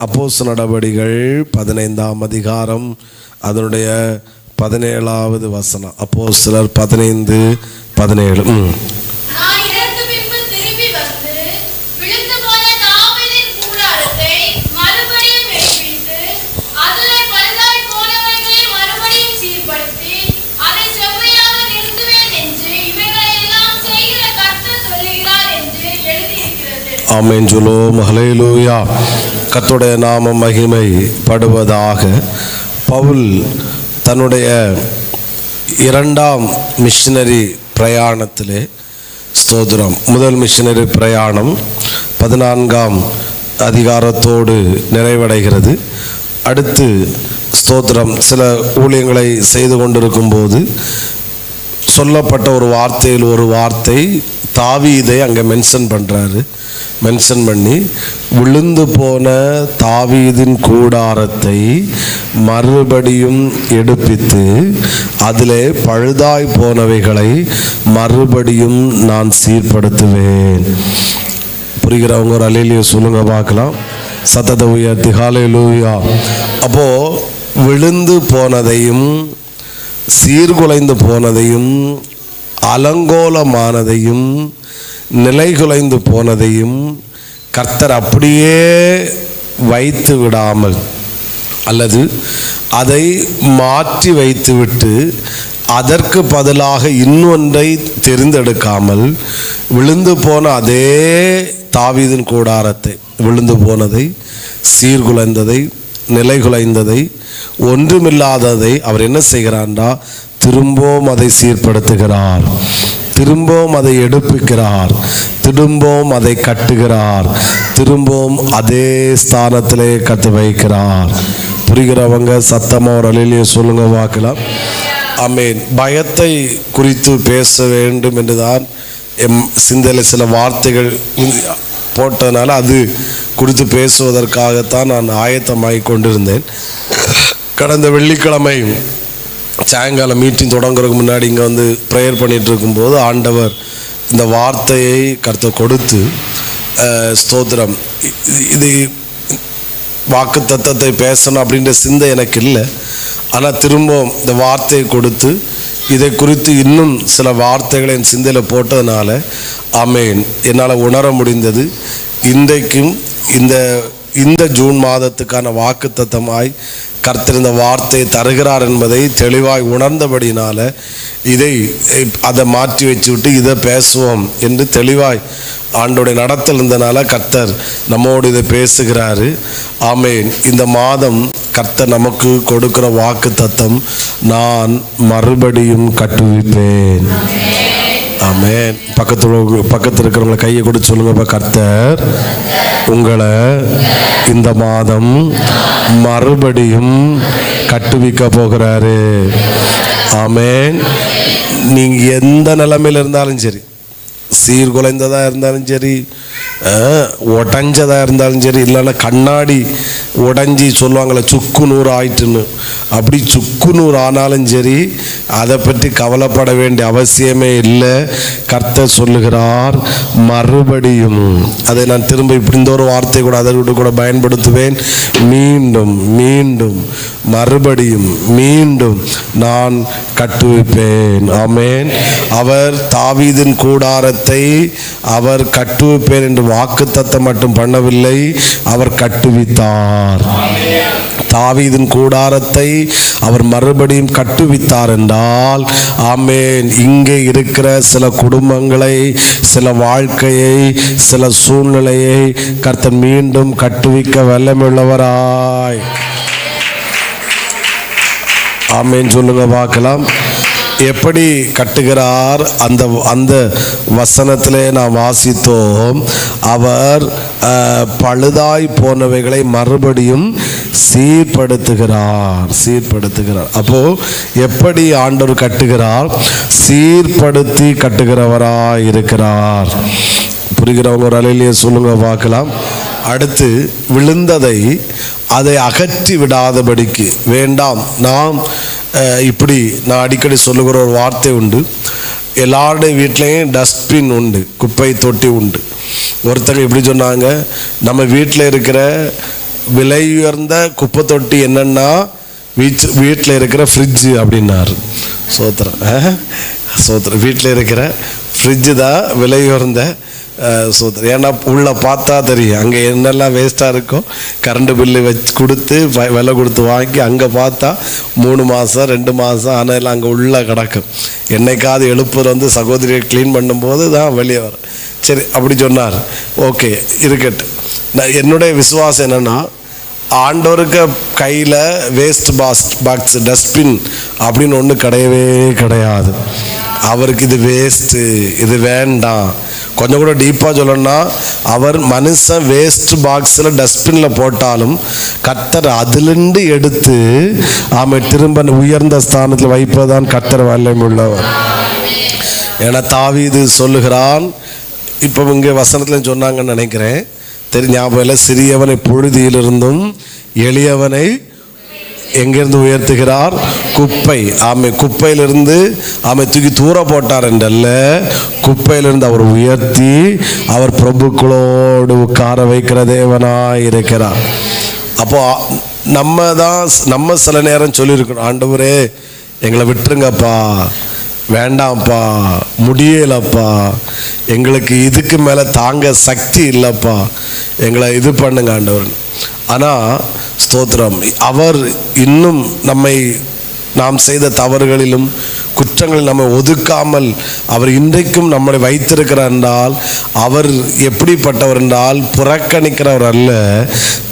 அப்போஸ்தலர் நடபடிகள் 15ஆம் அதிகாரம் அதனுடைய 17வது வசனம். அப்போஸ்தலர் 15:17. ஆமென் சொல்லுவோம். ஹல்லேலூயா. கர்த்தருடைய நாமம் மகிமைப்படுவதாக. பவுல் தன்னுடைய 2ஆம் மிஷனரி பிரயாணத்திலே ஸ்தோத்திரம், முதல் மிஷனரி பிரயாணம் 14ஆம் அதிகாரத்தோடு நிறைவடைகிறது. அடுத்து ஸ்தோத்திரம், சில ஊழியங்களை செய்து கொண்டிருக்கும் போது சொல்லப்பட்ட ஒரு வார்த்தையில் ஒரு வார்த்தை தாவீதை அங்கே மென்ஷன் பண்ணி விழுந்து போன தாவீதின் கூடாரத்தை மறுபடியும் எடுப்பித்து அதிலே பழுதாய் போனவைகளை மறுபடியும் நான் சீர்படுத்துவேன். புரிகிறவங்க ஒரு அல்லேலூயா சொல்லுங்க பார்க்கலாம். சத்தத்தை உயர்த்தி ஹல்லேலூயா. அப்போ விழுந்து போனதையும் சீர்குலைந்து போனதையும் அலங்கோலமானதையும் நிலைகுலைந்து போனதையும் கர்த்தர் அப்படியே வைத்து விடாமல் அல்லது அதை மாற்றி வைத்துவிட்டு அதற்கு பதிலாக இன்னொன்றை தெரிந்தெடுக்காமல் விழுந்து போன அதே தாவீதின் கூடாரத்தை, விழுந்து போனதை, சீர்குலைந்ததை, நிலைகுலைந்ததை, ஒன்றுமில்லாததை அவர் என்ன செய்கிறார்னா திரும்பவும் அதை சீர்படுத்துகிறார், திரும்பவும் அதை எடுப்பிக்கிறார், திரும்பவும் அதை கட்டுகிறார், திரும்பவும் அதே ஸ்தானத்திலே கத்து வைக்கிறார். புரிகிறவங்க சத்தமா ஒரு அல்லேலூயா சொல்லுங்க பார்க்கலாம். ஆமென். பயத்தை குறித்து பேச வேண்டும் என்றுதான் எம் சிந்தையில் சில வார்த்தைகள் போட்டதுனால அது குறித்து பேசுவதற்காகத்தான் நான் ஆயத்தமாகி கொண்டிருந்தேன். கடந்த வெள்ளிக்கிழமை சாயங்காலம் மீட்டிங் தொடங்குறதுக்கு முன்னாடி இங்கே வந்து ப்ரேயர் பண்ணிகிட்டு இருக்கும்போது ஆண்டவர் இந்த வார்த்தையை கர்த்தர் கொடுத்து, ஸ்தோத்திரம், இது வாக்கு தத்தத்தை பேசணும் அப்படின்ற சிந்தை எனக்கு இல்லை. ஆனால் திரும்பவும் இந்த வார்த்தையை கொடுத்து இதை குறித்து இன்னும் சில வார்த்தைகளை என் சிந்தையில் போட்டதுனால ஆமென் என்னால் உணர முடிந்தது. இன்றைக்கும் இந்த ஜூன் மாதத்துக்கான வாக்கு தத்தமாய் கர்த்தர் இந்த வார்த்தையை தருகிறார் என்பதை தெளிவாய் உணர்ந்தபடினால அதை மாற்றி வச்சு விட்டு இதை பேசுவோம் என்று தெளிவாய் ஆண்டோடைய நடத்தல் இருந்தனால கர்த்தர் நம்மோடு இதை பேசுகிறாரு. ஆமென். இந்த மாதம் கர்த்தர் நமக்கு கொடுக்கிற வாக்கு தத்தம், நான் மறுபடியும் கட்டுவிப்பேன். ஆமென். பக்கத்தில் இருக்கிறவங்களை கையை கொடுத்து சொல்லுங்க, கர்த்தர் உங்களை இந்த மாதம் மறுபடியும் கட்டுவிக்க போகிறாரு. ஆமென். நீங்க எந்த நிலைமையில் இருந்தாலும் சரி, சீர்குலைந்ததாக இருந்தாலும் சரி, உடஞ்சதாக இருந்தாலும் சரி, இல்லைன்னா கண்ணாடி உடஞ்சி சொல்லுவாங்களே சுக்கு நூறு ஆயிட்டுன்னு, அப்படி சுக்கு நூறு ஆனாலும் சரி அதை பற்றி கவலைப்பட வேண்டிய அவசியமே இல்லை. கர்த்தர் சொல்லுகிறார் மறுபடியும். அதை நான் திரும்ப இப்படி இந்த ஒரு வார்த்தை கூட அதை கூட பயன்படுத்துவேன். மீண்டும் மீண்டும் மறுபடியும் மீண்டும் நான் கட்டுவிப்பேன். ஆமென். அவர் தாவீதின் கூடாரத்தை அவர் கட்டுவிப்பேன் என்று வாக்குத்தத்தம் மட்டும் பண்ணவில்லை, அவர் கட்டுவித்தார். தாவீதின் கூடாரத்தை அவர் மறுபடியும் கட்டுவித்தார் என்றால் ஆமென், இங்கே இருக்கிற சில குடும்பங்களை, சில வாழ்க்கையை, சில சூழ்நிலையை கர்த்தர் மீண்டும் கட்டுவிக்க வல்லமையுள்ளவராய். ஆமென் சொல்லுங்க பார்க்கலாம். எப்படி கட்டுகிறார்? அந்த வசனத்திலே நாம் வாசித்தோம், அவர் பழுதாய் போனவைகளை மறுபடியும் சீர்படுத்துகிறார். அப்போ எப்படி ஆண்டவர் கட்டுகிறார்? சீர்படுத்தி கட்டுகிறவராய் இருக்கிறார். புரிகிறவங்க ஒரு அல்லேலூயா சொல்லுங்க பார்க்கலாம். அடுத்து விழுந்ததை அதை அகற்றி விடாதபடிக்கு வேண்டாம். நான் அடிக்கடி சொல்லுகிற ஒரு வார்த்தை உண்டு, எல்லாருடைய வீட்லேயும் டஸ்ட்பின் உண்டு, குப்பை தொட்டி உண்டு. ஒருத்தங்க இப்படி சொன்னாங்க, நம்ம வீட்டில் இருக்கிற விலை உயர்ந்த குப்பை தொட்டி என்னன்னா வீட்டில் இருக்கிற ஃப்ரிட்ஜு அப்படின்னாரு. சோத்திரம் சோத்திரம். வீட்டில் இருக்கிற ஃப்ரிட்ஜு தான் விலை உயர்ந்த சோத்திரம். ஏன்னா உள்ளே பார்த்தா தெரியும் அங்கே என்னெல்லாம் வேஸ்ட்டாக இருக்கும். கரண்ட் பில்லு வச்சு கொடுத்து விலை கொடுத்து வாங்கி அங்கே பார்த்தா 3 மாதம் 2 மாதம் ஆனால் அங்கே உள்ளே கிடக்கும். என்னைக்காவது எழுப்புற சகோதரியை க்ளீன் பண்ணும்போது தான் வெளியே வரும். சரி, அப்படி சொன்னார். ஓகே, இருக்கட்டும். நான் என்னுடைய விசுவாசம் என்னென்னா, ஆண்டவருக்கு கையில் வேஸ்ட் பாக்ஸ் டஸ்ட்பின் அப்படின்னு ஒன்று கிடையவே கிடையாது. அவருக்கு இது வேஸ்ட்டு, இது வேண்டாம். கொஞ்சம் கூட டீப்பாக சொல்லணும்னா, அவர் மனுஷன் வேஸ்ட் பாக்ஸில் டஸ்ட்பினில் போட்டாலும் கர்த்தர் அதிலிருந்து எடுத்து திரும்ப உயர்ந்த ஸ்தானத்தில் வைப்பதான் கர்த்தர் வல்லமை உள்ளவர். ஏன்னா தாவீது சொல்லுகிறான், இப்போ இங்கே வசனத்தில் சொன்னாங்கன்னு நினைக்கிறேன், ஞாபகம் இல்லை, சிறியவனை புழுதியிலிருந்தும் எளியவனை எங்கிருந்து உயர்த்துகிறார்? குப்பை. குப்பையிலிருந்து தூக்கி தூர போட்டார் என்றல்ல, குப்பையிலிருந்து அவர் உயர்த்தி அவர் பிரபுக்களோடு உட்கார வைக்கிற தேவனாய் இருக்கிறார். அப்போ நம்ம சில நேரம் சொல்லியிருக்கணும், ஆண்டவரே எங்களை விட்டுருங்கப்பா, வேண்டாம்ப்பா, முடியலப்பா, எங்களுக்கு இதுக்கு மேலே தாங்க சக்தி இல்லைப்பா, எங்களை இது பண்ணுங்க ஆண்டவர். ஆனால் ஸ்தோத்திரம், அவர் இன்னும் நாம் செய்த தவறுகளிலும் குற்றங்களில் நம்மை ஒதுக்காமல் அவர் இன்றைக்கும் நம்மளை வைத்திருக்கிறார் என்றால், அவர் எப்படிப்பட்டவர் என்றால் புறக்கணிக்கிறவர் அல்ல,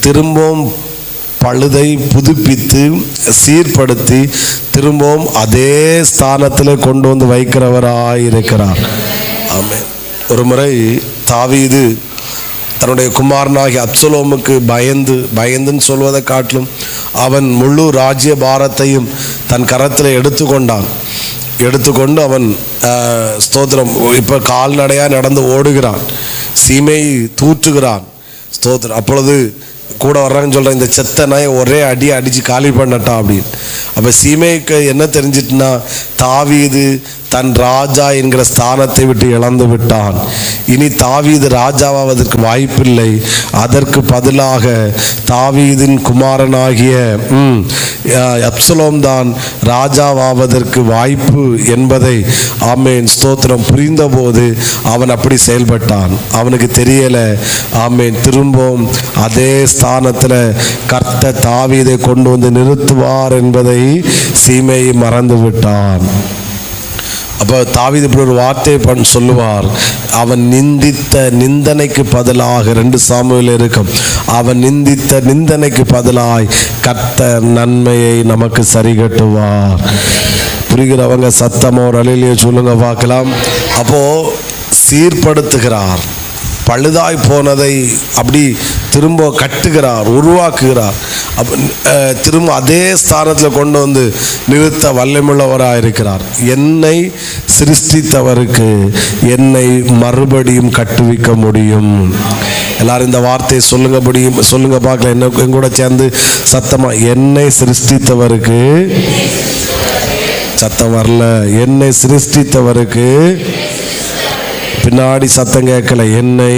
திரும்பவும் பழுதை புதுப்பித்து சீர்படுத்தி திரும்பவும் அதே ஸ்தானத்தில் கொண்டு வந்து வைக்கிறவராயிருக்கிறார். ஆமென். ஒரு முறை தாவீது தன்னுடைய குமாரனாகிய அப்சலோமுக்கு பயந்துன்னு சொல்வதை காட்டிலும் அவன் முழு ராஜ்ய பாரத்தையும் தன் கரத்தில் எடுத்துக்கொண்டு அவன் ஸ்தோத்திரம் இப்போ கால்நடையாக நடந்து ஓடுகிறான், சீமை தூற்றுகிறான். ஸ்தோத்திரம். அப்பொழுது கூட வர்றாங்கன்னு சொல்கிறேன், இந்த செத்த நாயை ஒரே அடித்து காலி பண்ணட்டான் அப்படின்னு. அப்போ சீமைக்கு என்ன தெரிஞ்சிட்டுனா, தாவீது தன் ராஜா என்கிற ஸ்தானத்தை விட்டு இழந்து விட்டான். இனி தாவீது ராஜாவாவதற்கு வாய்ப்பில்லை. அதற்கு பதிலாக தாவீதின் குமாரனாகிய அப்சலோம் தான் ராஜாவாவதற்கு வாய்ப்பு என்பதை ஆமேன் ஸ்தோத்திரம் புரிந்தபோது அவன் அப்படி செயல்பட்டான். அவனுக்கு தெரியலை. ஆமேன். திரும்பவும் அதே ஸ்தானத்தில் கர்த்தர் தாவீதை கொண்டு வந்து நிறுத்துவார் என்பதை சீமையை மறந்து விட்டான். அப்போ தாவீது இப்படி ஒரு வார்த்தை சொல்லுவார், அவன் நிந்தித்த நிந்தனைக்கு பதிலாக 2 சாமுவேல் இருக்கும், அவன் நிந்தித்த நிந்தனைக்கு பதிலாய் கர்த்தர் நன்மையை நமக்கு சரி கட்டுவார். புரிகிறவங்க சத்தமா ஒரு அலையிலேயே சொல்லுங்க பார்க்கலாம். அப்போ சீர்படுத்துகிறார், பழுதாய் போனதை அப்படி திரும்ப கட்டுகிறார், உருவாக்குகிறார். திரும்ப அதே ஸ்தானத்தில் கொண்டு வந்து நிறுத்த வல்லமுள்ளவராக இருக்கிறார். என்னை சிருஷ்டித்தவருக்கு என்னை மறுபடியும் கட்டுவிக்க முடியும். எல்லாரும் இந்த வார்த்தையை சொல்லுங்க பார்க்கலாம். என்ன எங்கூட சேர்ந்து சத்தமா, என்னை சிருஷ்டித்தவருக்கு, சத்தம் வரல, என்னை சிருஷ்டித்தவருக்கு, பின்னாடி சத்தம் கேட்கல, என்னை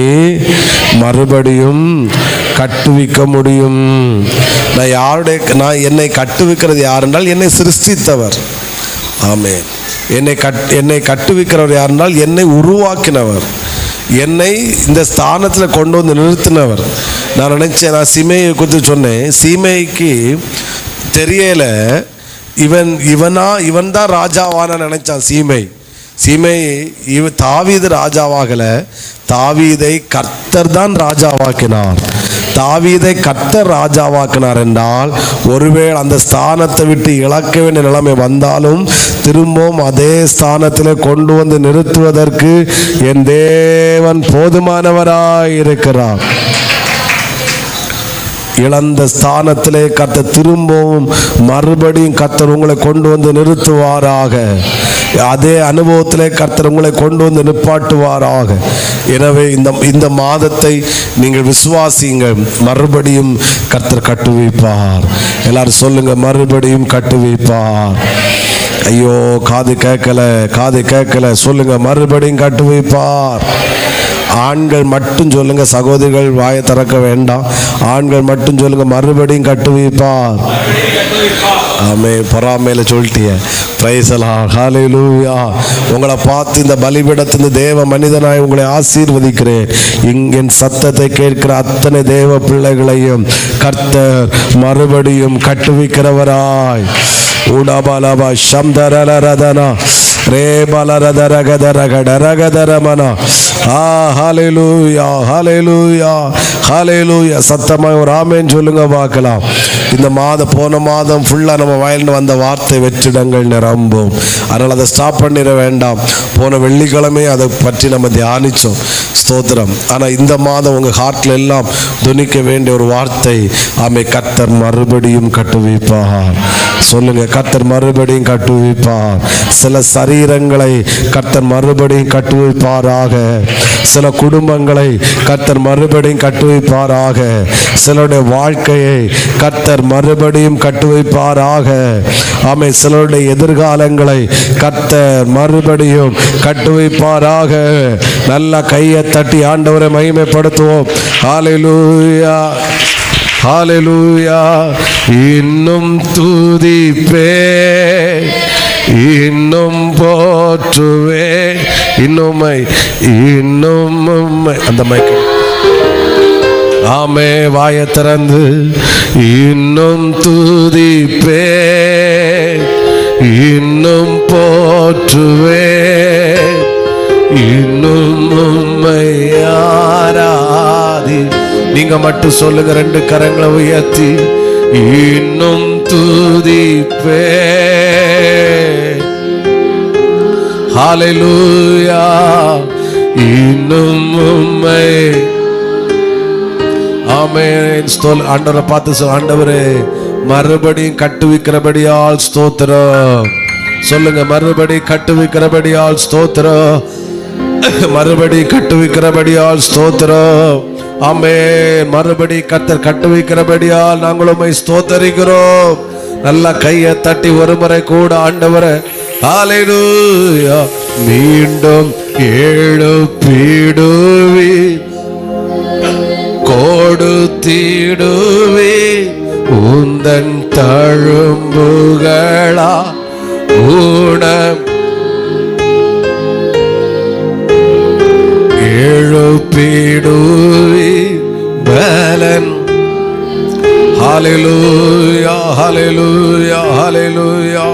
மறுபடியும் கட்டுவிக்க முடியும். நான் என்னை கட்டுவிக்கிறது யார் என்றால் என்னை சிருஷ்டித்தவர். ஆமென். என்னை கட்டுவிக்கிறவர் யார் என்றால் என்னை உருவாக்கினவர், என்னை இந்த ஸ்தானத்தில் கொண்டு வந்து நிறுத்தினவர். நான் நினைச்சேன், நான் சீமையை குறித்து சொன்னேன், சீமைக்கு தெரியல இவன் தான் ராஜாவான நினைச்சான். சீமை தாவீது ராஜாவாகல, தாவீதை கர்த்தர் தான் ராஜாவாக்கினார். தாவீதை கர்த்தர் ராஜாவாக்கினார் என்றால், ஒருவேளை அந்த ஸ்தானத்தை விட்டு இழக்க வேண்டிய நிலைமை வந்தாலும் திரும்பவும் அதே ஸ்தானத்தில் கொண்டு வந்து நிறுத்துவதற்கு என் தேவன் போதுமானவராய் இருக்கிறார். இழந்த ஸ்தானத்திலே கர்த்தர் திரும்பவும் மறுபடியும் கர்த்தர் உங்களை கொண்டு வந்து நிறுத்துவாராக. அதே அனுபவத்திலே கர்த்தர் உங்களை கொண்டு வந்து நிப்பாட்டுவாராக. எனவே இந்த மாதத்தை நீங்கள் விசுவாசியுங்கள், மறுபடியும் கர்த்தர் கட்டுவிப்பார். எல்லாரும் சொல்லுங்க, மறுபடியும் கட்டுவிப்பார். ஐயோ, காது கேட்கல சொல்லுங்க, மறுபடியும் கட்டுவிப்பார். ஆண்கள் மட்டும் சொல்லுங்க, சகோதரிகள் வாயை திறக்க வேண்டாம். ஆண்கள் மட்டும் சொல்லுங்க, மறுபடியும் கட்டுவிப்பார். ஆமே, பொறாமையில சொல்லிட்டிய. Price the Lord. ஹல்லேலூயா. உங்களை பார்த்து இந்த பலிபீடத்திலிருந்து தேவ மனிதனாய் உங்களை ஆசீர்வதிக்கிறேன். என் சத்தத்தை கேட்கிற அத்தனை தேவ பிள்ளைகளையும் கர்த்தர் மறுபடியும் கட்டுவிக்கிறவராய். ஊடாபாலாபா சம்தரலரதனா ரேபலரதரகதரகடரகதரமனா. ஹல்லேலூயா, ஹல்லேலூயா, ஹல்லேலூயா. சத்தமாய் ஒரு ஆமென் சொல்லுங்க பார்க்கலாம். இந்த போன மாதம் ஃபுல்லாக நம்ம வயலில் வந்த வார்த்தை வெற்றிடங்கள் நிரம்பும். அதனால் அதை ஸ்டாப் பண்ணிட வேண்டாம். போன வெள்ளிக்கிழமை அதை பற்றி நம்ம தியானித்தோம். ஸ்தோத்திரம். ஆனால் இந்த மாதம் உங்கள் ஹார்ட்டில் எல்லாம் துணிக்க வேண்டிய ஒரு வார்த்தை, ஆமே, கர்த்தர் மறுபடியும் கட்டுவிப்பார். சொல்லுங்க, கர்த்தர் மறுபடியும் கட்டுவிப்பார். சில சரீரங்களை கர்த்தர் மறுபடியும் கட்டுவிப்பாராக. சில குடும்பங்களை கர்த்தர் மறுபடியும் கட்டுவிப்பாராக. சிலருடைய வாழ்க்கையை கர்த்தர் மறுபடியும் கட்டுவிப்பாராக. ஆமே, சிலருடைய எதிர்காலங்களை கர்த்தர் மறுபடியும் கட்டுவிப்பாராக. நல்ல கையை தட்டி ஆண்டவரை மகிமைப்படுத்துவோம். ஹல்லேலூயா, ஹல்லேலூயா. இன்னும் துதிப்பே, இன்னும் போற்றுவே, இன்னும் அந்த மைக்கு ஆமே, வாயை திறந்து இன்னும் துதிப்பே, இன்னும் போற்றுவே, இன்னும் உம்மை ஆராதி. நீங்க மட்டும் சொல்லுங்க, ரெண்டு கரங்களை உயர்த்தி, இன்னும் துதிப்பே. ஹல்லேலூயா. இன்னும் உம்மை. ஆமென். ஆண்டவரை பார்த்து ஆண்டவரே மறுபடியும் கட்டுவிக்கிறபடியால் ஸ்தோத்திரம். சொல்லுங்க, மறுபடியும் கட்டுவிக்கிறபடியால் ஸ்தோத்திரம். மறுபடியும் கட்டுவிக்கிறபடியால் ஸ்தோத்திரம். ஆமென். மறுபடியும் கர்த்தர் கட்டுவிக்கிறபடியால் நாங்கள் உம்மை ஸ்தோத்தரிக்கிறோம். நல்ல கையை தட்டி ஒரு முறை கூட ஆண்டவரே ஹல்லேலூயா. மீண்டும் எழுப்பிடுவி, கொடுத்திடுவி, உந்தன் தழும்புகளா ஊனம் எழுப்பிடுவி பலன். Hallelujah, hallelujah, hallelujah,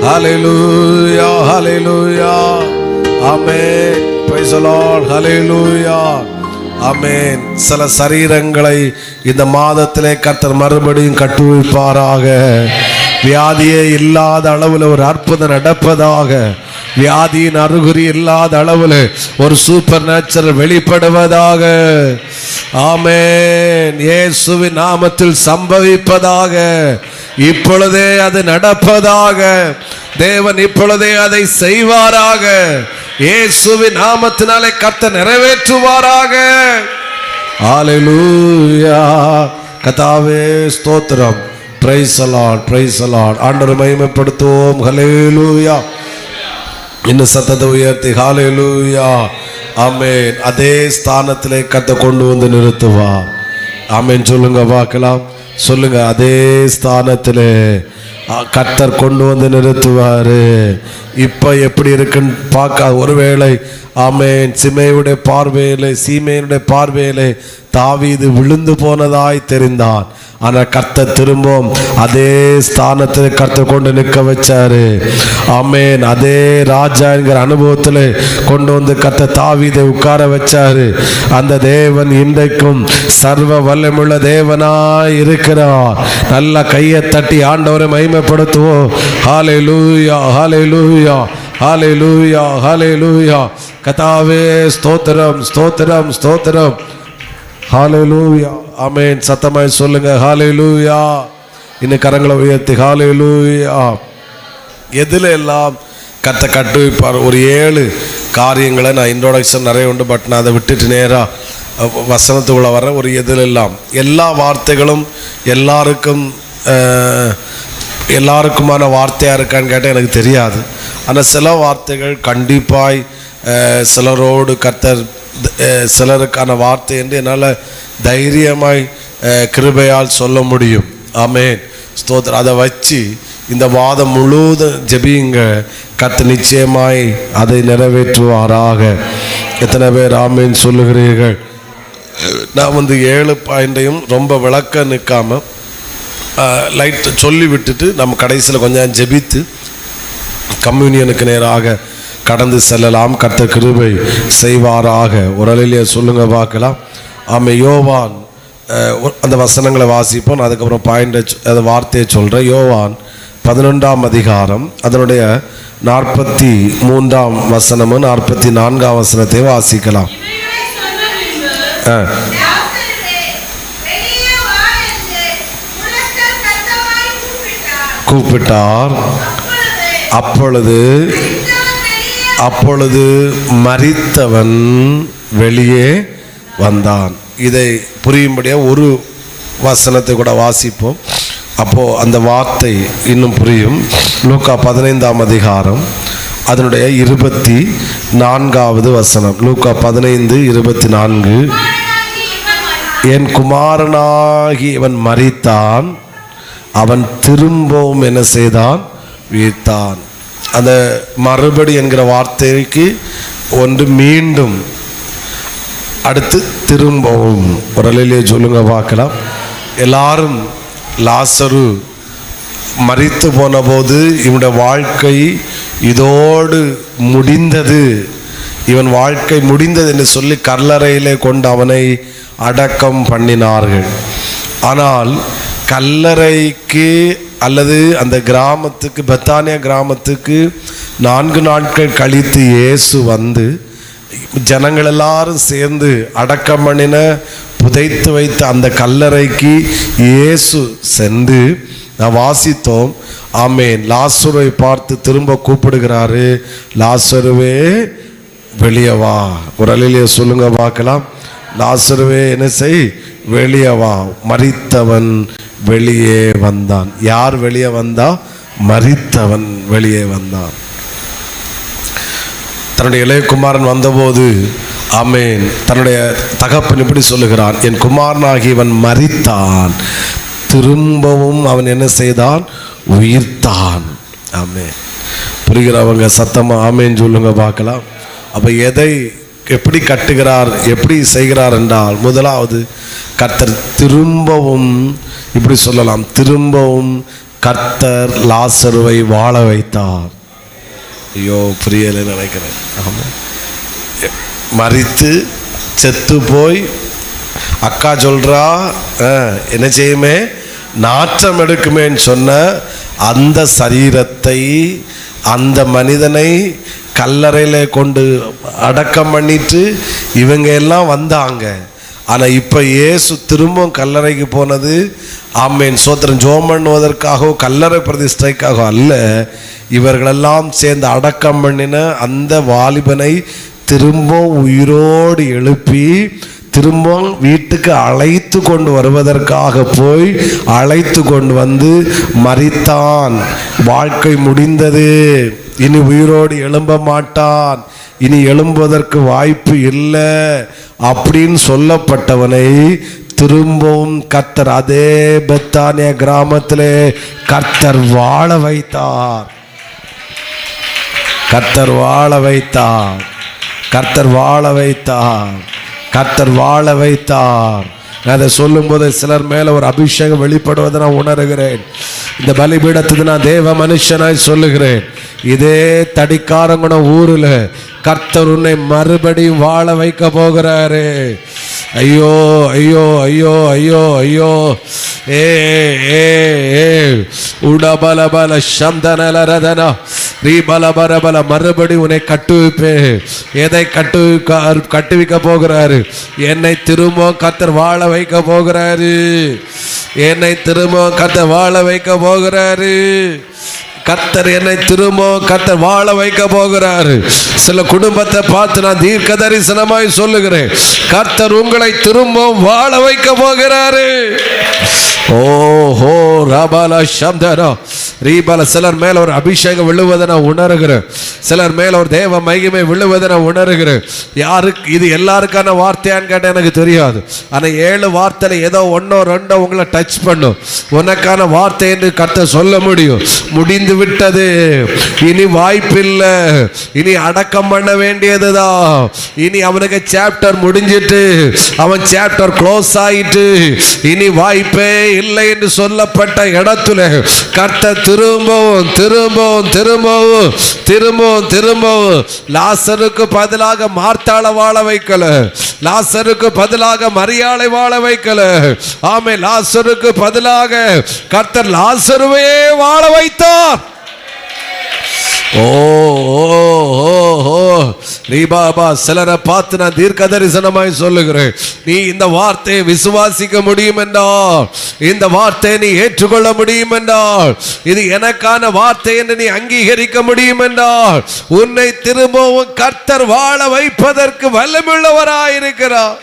hallelujah, hallelujah. Amen. Praise the Lord. Hallelujah. Amen. சில சரீரங்களை இந்த மாதத்திலே கர்த்தர் மறுபடியும் கட்டுவிப்பாராக. வியாதியே இல்லாத அளவில் ஒரு அற்புதம் நடப்பதாக. வியாதியின் அறிகுறி இல்லாத அளவில் ஒரு சூப்பர் நேச்சுரல் வெளிப்படுவதாக. ஆமென். இயேசுவின் நாமத்தில் சம்பவிப்பதாக. இப்பொழுதே அது நடப்பதாக. தேவன் இப்பொழுதே அதை செய்வாராக. இயேசுவின் நாமத்தினாலே கர்த்தர் நிறைவேற்றுவாராக. ஹல்லேலூயா. கர்த்தாவே ஸ்தோத்திரம். Price the Lord, price the Lord. ஆண்டவரை மகிமைப்படுத்துவோம். ஹல்லேலூயா. இன்னும் சத்தத்தை உயர்த்தி ஹல்லேலூயா. ஆமென். அதே ஸ்தானத்திலே கர்த்தர் கொண்டு வந்து நிறுத்துவா. ஆமென் சொல்லுங்க பார்க்கலாம். சொல்லுங்க, அதே ஸ்தானத்திலே கர்த்தர் கொண்டு வந்து நிறுத்துவாரு. இப்ப எப்படி இருக்குன்னு பார்க்க. ஒருவேளை ஆமென் சீமேனுடைய பார்வையிலே தாவீது விழுந்து போனதாய் தெரிந்தான். ஆனால் கர்த்தர் திரும்பவும் அதே ஸ்தானத்தில் கர்த்தர் கொண்டு நிற்க வச்சாரு. ஆமென். அதே ராஜா என்கிற அனுபவத்தில் கொண்டு வந்து கர்த்தர் தாவீதை உட்கார வச்சாரு. அந்த தேவன் இன்றைக்கும் சர்வ வல்லமுள்ள தேவனாய் இருக்கிறார். நல்ல கையை தட்டி ஆண்டவரை மகிமைப்படுத்துவோம். ஹல்லேலூயா, ஹல்லேலூயா, ஹல்லேலூயா, ஹல்லேலூயா. கர்த்தாவே ஸ்தோத்திரம், ஸ்தோத்திரம், ஸ்தோத்திரம். ஹல்லேலூயா. ஆமென். சத்தமாய் சொல்லுங்க ஹல்லேலூயா. இன்னும் கரங்களை உயர்த்தி ஹல்லேலூயா. எதில் எல்லாம் கர்த்தர் கட்டுவிப்பார். ஒரு 7 காரியங்களை நான் இன்ட்ரோடக்ஷன் நிறைய உண்டு, பட் நான் அதை விட்டுட்டு நேராக வசனத்துக்குள்ள வர. ஒரு எதில் எல்லாம் எல்லா வார்த்தைகளும் எல்லாருக்குமான வார்த்தையாக இருக்கான்னு கேட்டால் எனக்கு தெரியாது. ஆனால் சில வார்த்தைகள் கண்டிப்பாய் சிலரோடு கர்த்தர் சிலருக்கான வார்த்தை என்று என்னால் தைரியமாய் கிருபையால் சொல்ல முடியும். ஆமென், ஸ்தோத்திரம். அதை வச்சு இந்த வாதம் முழுவதும் ஜெபியுங்க. கர்த்தர் நிச்சயமாய் அதை நிறைவேற்றுவாராக. எத்தனை பேர் ஆமென் சொல்லுகிறீர்கள்? நான் 7 பாயிண்டையும் ரொம்ப விளக்க நிற்காம லைட் சொல்லி விட்டுட்டு நம்ம கடைசியில் கொஞ்சம் ஜெபித்து கம்யூனியனுக்கு நேராக கடந்து செல்லலாம். கர்த்தர் கிருபை செய்வாராக. ஒரு அலையிலேயே சொல்லுங்க பார்க்கலாம். ஆமாம், யோவான் அந்த வசனங்களை வாசிப்போம். அதுக்கப்புறம் அந்த வார்த்தையை சொல்கிறேன். யோவான் 11ஆம் அதிகாரம் அதனுடைய 43ஆம் வசனமும் 44ஆம் வசனத்தை வாசிக்கலாம். கூப்பிட்டார். அப்பொழுது மரித்தவன் வெளியே வந்தான். இதை புரியும்படியாக ஒரு வசனத்தை கூட வாசிப்போம். அப்போது அந்த வார்த்தை இன்னும் புரியும். லூக்கா 15ஆம் அதிகாரம் அதனுடைய 24வது வசனம். லூக்கா 15:24. என் குமாரனாகி இவன் மரித்தான், அவன் திரும்பவும் என்ன செய்தான்? உயிர்த்தான். அந்த மறுபடி என்கிற வார்த்தைக்கு ஒன்று மீண்டும், அடுத்து திரும்பவும். ஒரு அலையிலே சொல்லுங்க பார்க்கலாம். எல்லாரும் லாசரு மரித்து போன போது இவனுடைய வாழ்க்கை இதோடு முடிந்தது, இவன் வாழ்க்கை முடிந்தது என்று சொல்லி கல்லறையிலே கொண்டு அவனை அடக்கம் பண்ணினார்கள். ஆனால் கல்லறைக்கு அல்லது அந்த கிராமத்துக்கு, பெத்தானியா கிராமத்துக்கு 4 நாட்கள் கழித்து இயேசு வந்து ஜனங்கள் எல்லாரும் சேர்ந்து அடக்கம் பண்ணின புதைத்து வைத்த அந்த கல்லறைக்கு இயேசு சென்று நான் வாசித்தோம். ஆமென். லாசருவை பார்த்து திரும்ப கூப்பிடுகிறாரு. லாசருவே வெளியே வா. ஒரு அலையிலே சொல்லுங்க பார்க்கலாம். லாசருவே என்ன செய்? வெளியே வா. மரித்தவன் வெளியே வந்தான். யார் வெளியே வந்தா? மரித்தவன் வெளியே வந்தான். தன்னுடைய இளையகுமாரன் வந்தபோது ஆமென், தன்னுடைய தகப்பன் இப்படி சொல்லுகிறான், என் குமாரனாகி இவன் மரித்தான், திரும்பவும் அவன் என்ன செய்தான்? உயிர்த்தான். ஆமென். புரிகிறவங்க சத்தமா ஆமென் சொல்லுங்க பார்க்கலாம். அப்போ எதை எப்படி கட்டுகிறார், எப்படி செய்கிறார் என்றால், முதலாவது கர்த்தர் திரும்பவும், இப்படி சொல்லலாம், திரும்பவும் கர்த்தர் லாசருவை வாழ வைத்தார். ஐயோ புரியலை நினைக்கிறேன். ஆமாம், மரித்து செத்து போய் அக்கா சொல்றா என்ன செய்யுமே, நாற்றம் எடுக்குமேன்னு சொன்ன அந்த சரீரத்தை, அந்த மனிதனை கல்லறையில் கொண்டு அடக்கம் பண்ணிட்டு இவங்க எல்லாம் வந்தாங்க. ஆனால் இப்போ இயேசு திரும்பவும் கல்லறைக்கு போனது ஆமேன் சோத்திரம் ஜோம் பண்ணுவதற்காக, கல்லறை பிரதிஷ்டைக்காக அல்ல. இவர்களெல்லாம் சேர்ந்து அடக்கம் பண்ணின அந்த வாலிபனை திரும்ப உயிரோடு எழுப்பி திரும்ப வீட்டுக்கு அழைத்து கொண்டு வருவதற்காக போய் அழைத்து கொண்டு வந்து மரித்தான், வாழ்க்கை முடிந்தது, இனி உயிரோடு எழும்ப மாட்டான், இனி எழும்புவதற்கு வாய்ப்பு இல்லை அப்படின்னு சொல்லப்பட்டவனை திரும்பவும் கர்த்தர் அதே பெத்தானியா கிராமத்திலே கர்த்தர் வாழ வைத்தார். கர்த்தர் வாழ வைத்தார். கர்த்தர் வாழ வைத்தார். கர்த்தர் வாழ வைத்தார். நான் அதை சொல்லும் போது சிலர் மேல ஒரு அபிஷேகம் வெளிப்படுவதை நான் உணர்கிறேன். இந்த பலிபீடத்துக்கு நான் தேவ மனுஷனாய் சொல்லுகிறேன், இதே தடிக்காரங்குணம் ஊருல கர்த்தர் உன்னை மறுபடியும் வாழ வைக்க போகிறாரு. ஐயோ ஐயோ ஐயோ ஐயோ ஐயோ ஏ ஏ ஏ உடபலபல சந்தனலரதனா ரீபலபரபல மறுபடி உன்னை கட்டுவிப்பே. எதை கட்டுவிக்க போகிறாரு? என்னை திரும்ப கர்த்தர் வாழ வைக்க போகிறாரு. என்னை திரும்ப கர்த்தர் வாழ வைக்க போகிறாரு. கர்த்தர் என்னை திரும்ப கர்த்தர் வாழ வைக்க போகிறாரு. சில குடும்பத்தை பார்த்து நான் தீர்க்க தரிசனமாய் சொல்லுகிறேன், கர்த்தர் உங்களை திரும்ப வாழ வைக்க போகிறாரு. ஓஹோ ரபல சப்தரா ரீபால சிலர் மேல ஒரு அபிஷேகம் விழுவதை நான் உணர்கிறேன். சிலர் மேல ஒரு தேவ மகிமை விழுவதை நான் உணர்கிறேன். யாருக்கு இது எல்லாருக்கான வார்த்தையான்னு கேட்டால் எனக்கு தெரியாது. ஆனால் 7 வார்த்தையில ஏதோ 1 or 2 உங்களை டச் பண்ணும். உனக்கான வார்த்தை என்று கர்த்தர் சொல்ல முடியும். முடிந்து விட்டது, இனி வாய்ப்பில்லை, இனி அடக்கம் பண்ண வேண்டியதுதான். இனி அவனுக்கு சாப்டர் முடிஞ்சிட்டு, அவன் சாப்டர் க்ளோஸ் ஆயிட்டு, இனி வாய்ப்பே இல்லை என்று சொல்லப்பட்ட இடத்துல கர்த்தர் திரும்பவும் திரும்பவும் திரும்பவும் திரும்பவும் திரும்பவும் லாசருக்கு பதிலாக மார்த்தாளை வாழ வைக்கல, லாசருக்கு பதிலாக மரியாளை வாழ வைக்கல. ஆமே, லாசருக்கு பதிலாக கர்த்தர் லாசருவே வாழ வைத்தார். ஓ ரீபாபா, சிலரை பார்த்து நான் தீர்க்க தரிசனமாய் சொல்லுகிறேன், நீ இந்த வார்த்தையை விசுவாசிக்க முடியும் என்றால், இந்த வார்த்தையை நீ ஏற்றுக்கொள்ள முடியும் என்றால், இது எனக்கான வார்த்தை என்று நீ அங்கீகரிக்க முடியும் என்றால், உன்னை திரும்பவும் கர்த்தர் வாழ வைப்பதற்கு வல்லமுள்ளவராயிருக்கிறார்.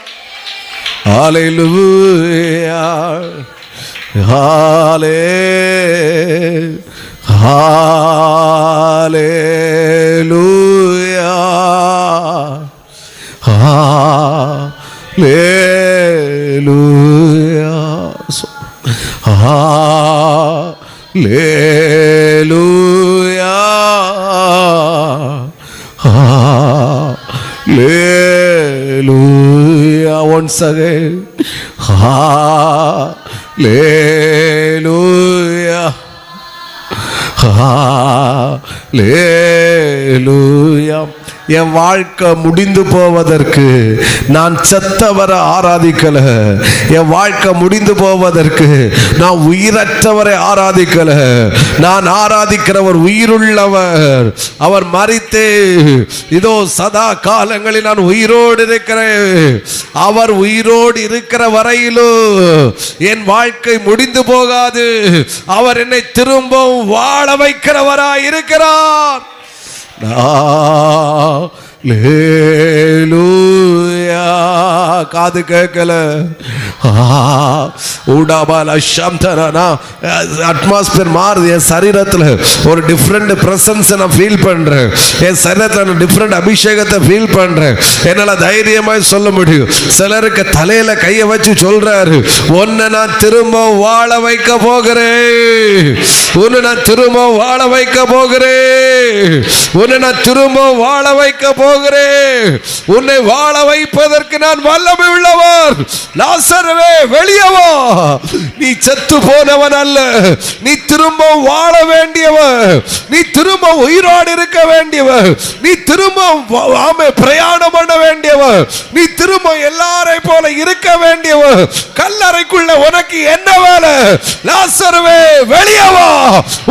ஹல்லேலூயா, ஹல்லேலூயா, ஹல்லேலூயா, ஹல்லேலூயா, ஹல்லேலூயா. Once again, ஹல்லேலூயா, ஹல்லேலூயா. என் வாழ்க்கை முடிந்து போவதற்கு நான் செத்தவரை ஆராதிக்கல, என் வாழ்க்கை முடிந்து போவதற்கு நான் உயிரற்றவரை ஆராதிக்கல. நான் ஆராதிக்கிறவர் உயிருள்ளவர். அவர் மரித்து இதோ சதா காலங்களில் நான் உயிரோடு இருக்கிறேன். அவர் உயிரோடு இருக்கிற வரையிலும் என் வாழ்க்கை முடிந்து போகாது. அவர் என்னை திரும்பவும் வாழ வைக்கிறவராய் இருக்கிறார். ஹல்லேலூயா. காது கேட்கல, அட்மாஸ்பியர் மாறுது. என் சரீரத்தில் ஒரு டிஃப்ரெண்ட் பிரசன்ஸ் நான் ஃபீல் பண்றேன். என் சரீரத்தில் டிஃப்ரெண்ட் அபிஷேகத்தை ஃபீல் பண்றேன். என்னால தைரியமாய் சொல்ல முடியும். சிலருக்கு தலையில கையை வச்சு சொல்றாரு, உன்னை நான் திரும்ப வாழ வைக்க போகிறேன், உன்னை நான் திரும்ப வாழ வைக்க போகிறேன், உன்னை நான் திரும்ப வாழ வைக்க போகிறேன், உன்னை வாழ வைப்பதற்கு நான் வல்லமை உள்ளவர். லாசருவே வெளியே வா, நீ செத்து போனவன் அல்ல, நீ திரும்ப வாழ வேண்டியவன், நீ திரும்ப உயிரோடு இருக்க வேண்டியவன், நீ திரும்ப பிரயாணம் பண்ண வேண்டியவன், நீ திரும்ப எல்லாரை போல இருக்க வேண்டியவன். கல்லறைக்குள்ள உனக்கு என்ன வேலை? லாசருவே வெளியே வா,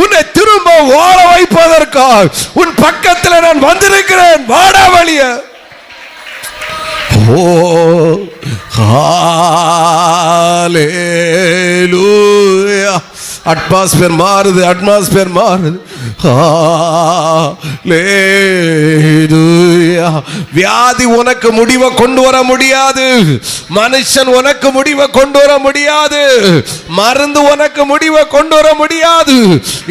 உன்னை திரும்ப வாழ வைப்பதற்காக உன் பக்கத்தில் நான் வந்திருக்கிறேன், வாடா வெளியே. ஓ ஹல்லேலூயா. அட்மாஸ்பியர் மாறுது, அட்மாஸ்பியர் மாறுது. ஹல்லேலூயா. வியாதி உனக்கு முடிவை கொண்டு வர முடியாது, மனுஷன் உனக்கு முடிவை கொண்டு வர முடியாது, மருந்து உனக்கு முடிவை கொண்டு வர முடியாது,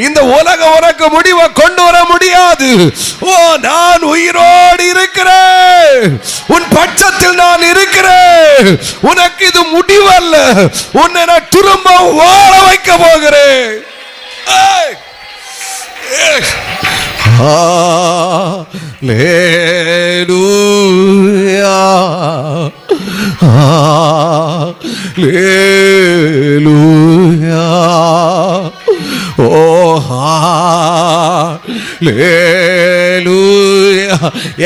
இந்த உலகம் உனக்கு முடிவை கொண்டு வர முடியாது. ஓ, நான் உயிரோடு இருக்கிறேன், உன் பட்சத்தில் நான் இருக்கிறேன். உனக்கு இது முடிவல்ல, உன்னை நான் திரும்ப வாழ வைக்க போகிறேன். ஹல்லேலூயா, ஹல்லேலூயா. ஓ ஹல்லேலூயா.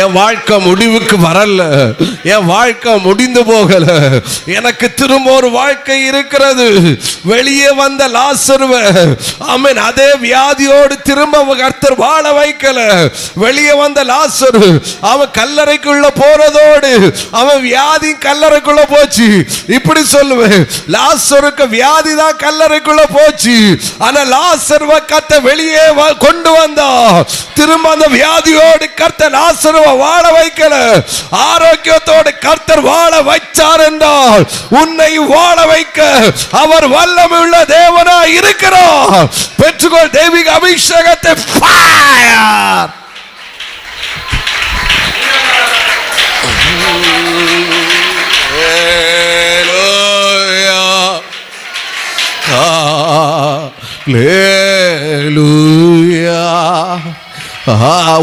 என் வாழ்க்கை முடிவுக்கு வரல, என் வாழ்க்கை முடிந்து போகல, எனக்கு திரும்ப ஒரு வாழ்க்கை இருக்கிறது. வெளியே வந்த லாசருவை ஆமென் அதே வியாதியோடு திரும்ப கர்த்தர் வாழ வைக்கல. வெளியே வந்த லாசரு அவன் கல்லறைக்குள்ள போறதோடு அவன் வியாதி கல்லறைக்குள்ள போச்சு. இப்படி சொல்லுவேன், லாசருக்கு வியாதி தான் கல்லறைக்குள்ள போச்சு, ஆனா லாசருவை கர்த்தர் வெளியே கொண்டு வந்தா. திரும்ப அந்த வியாதியோடு கர்த்தர் லாசருவை வாழ வைக்கல, ஆரோக்கியத்தோடு கர்த்தர் வாழ வைச்சார் என்றால் உன்னை வாழ வைக்க அவர் வல்லமையுள்ள தேவனாய் இருக்கிறார். பெற்றுக்கொள் தெய்வீக அபிஷேகத்தை. ஃபயர்.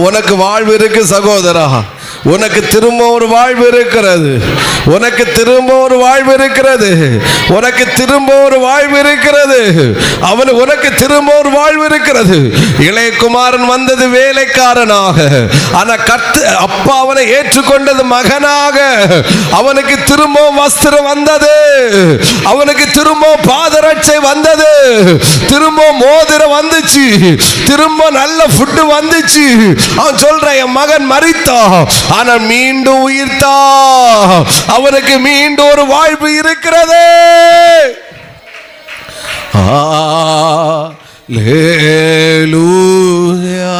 உனக்கு வாழ்வு இருக்கு சகோதரா, உனக்கு திரும்ப ஒரு வாழ்வு இருக்கிறது, உனக்கு திரும்ப ஒரு வாழ்வு இருக்கிறது, உனக்கு திரும்ப ஒரு வாழ்வு இருக்கிறது. உனக்கு திரும்ப ஒரு வாழ்வு இருக்கிறது. இளையகுமாரன் வந்தது வேலைக்காரனாக, ஆனா அப்பா அவனை ஏற்றுக்கொண்டது மகனாக. அவனுக்கு திரும்ப வஸ்திரம் வந்தது, அவனுக்கு திரும்ப பாதரட்சை வந்தது, திரும்ப மோதிரம் வந்துச்சு, திரும்ப நல்ல ஃபுட் வந்துச்சு. அவன் சொல்றான், என் மகன் மரித்தான், ஆனால் மீண்டும் உயிர்த்தா. அவனுக்கு மீண்டும் ஒரு வாழ்வு இருக்கிறது. ஹல்லேலூயா,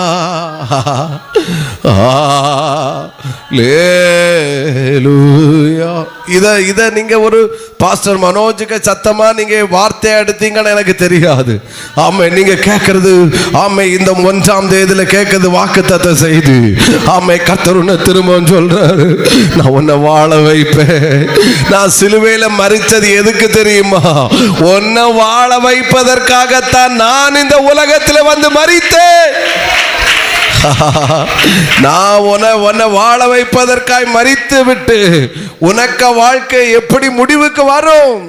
ஹல்லேலூயா. இத நீங்க ஒரு பாஸ்டர் மனோஜுக்கு சத்தமா நீங்க வார்த்தை எடுத்தீங்கன்னு எனக்கு தெரியாது. ஆமை, நீங்க கேட்கறது ஆமை இந்த 1ஆம் தேதியில கேட்கறது வாக்குத்தத்த செய்து. ஆமை, கர்த்தர் உன்னை திரும்ப சொல்றாரு, நான் உன்னை வாழ வைப்பேன். நான் சிலுவையில மரிச்சது எதுக்கு தெரியுமா? உன்னை வாழ வைப்பதற்காகத்தான் நான் இந்த உலகத்தில் வந்து மரித்தேன். நான் உன்னை வாழ வைப்பதற்காய் மரித்து விட்டு உனக்க வாழ்க்கை எப்படி முடிவுக்கு வரும்?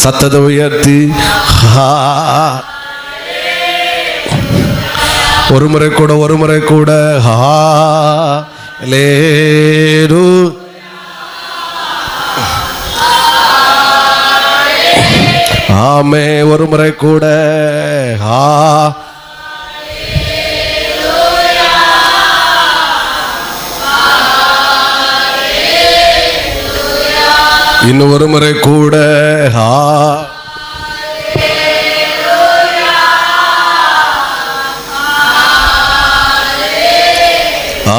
சத்தத்தை உயர்த்தி ஒரு முறை கூட ஹல்லேலூயா. ஆமே, ஒரு முறை கூட இன்னும் ஒரு முறை கூட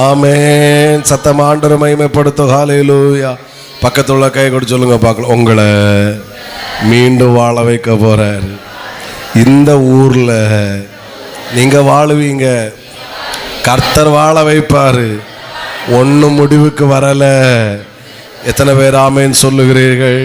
ஆமென். சத்தம் ஆண்டவரை மகிமைப்படுத்தும். ஹல்லேலூயா. பக்கத்துல உள்ள கை கொடு சொல்லுங்க பார்க்கலாம், உங்களை மீண்டும் வாழ வைக்க போறார். இந்த ஊர்ல நீங்க வாழுவீங்க, கர்த்தர் வாழ வைப்பாரு. ஒன்னும் முடிவுக்கு வரல. எத்தனை பேர் ஆமேன்னு சொல்லுகிறீர்கள்?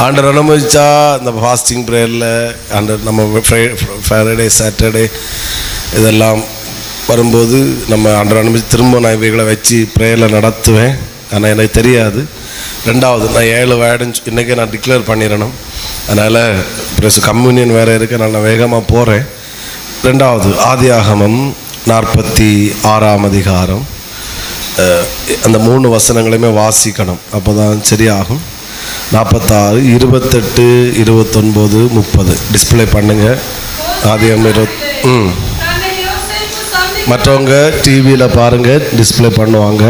ஆண்டவர் அனுமதிச்சா இந்த ஃபாஸ்டிங் ப்ரேயரில் நம்ம ஃப்ரைடே சாட்டர்டே இதெல்லாம் வரும்போது நம்ம ஆண்டவர் அனுமதிச்சு திரும்ப நான் இவைகளை வச்சு ப்ரேயரில் நடத்துவேன். ஆனால் எனக்கு தெரியாது. ரெண்டாவது, நான் 7 வேர்டுன்னு இன்றைக்கி நான் டிக்ளேர் பண்ணிடணும். அதனால் ப்ளஸ் கம்யூனியன் வேறு இருக்குது, நான் வேகமாக போகிறேன். ரெண்டாவது, ஆதியாகமம் 46ஆம் அதிகாரம் அந்த 3 வசனங்களையுமே வாசிக்கணும், அப்போ தான் சரியாகும். 46, 28, 29, 30 டிஸ்பிளே பண்ணுங்க. ஆதியாகமம் மற்றவங்க டிவியில் பாருங்க, டிஸ்பிளே பண்ணுவாங்க.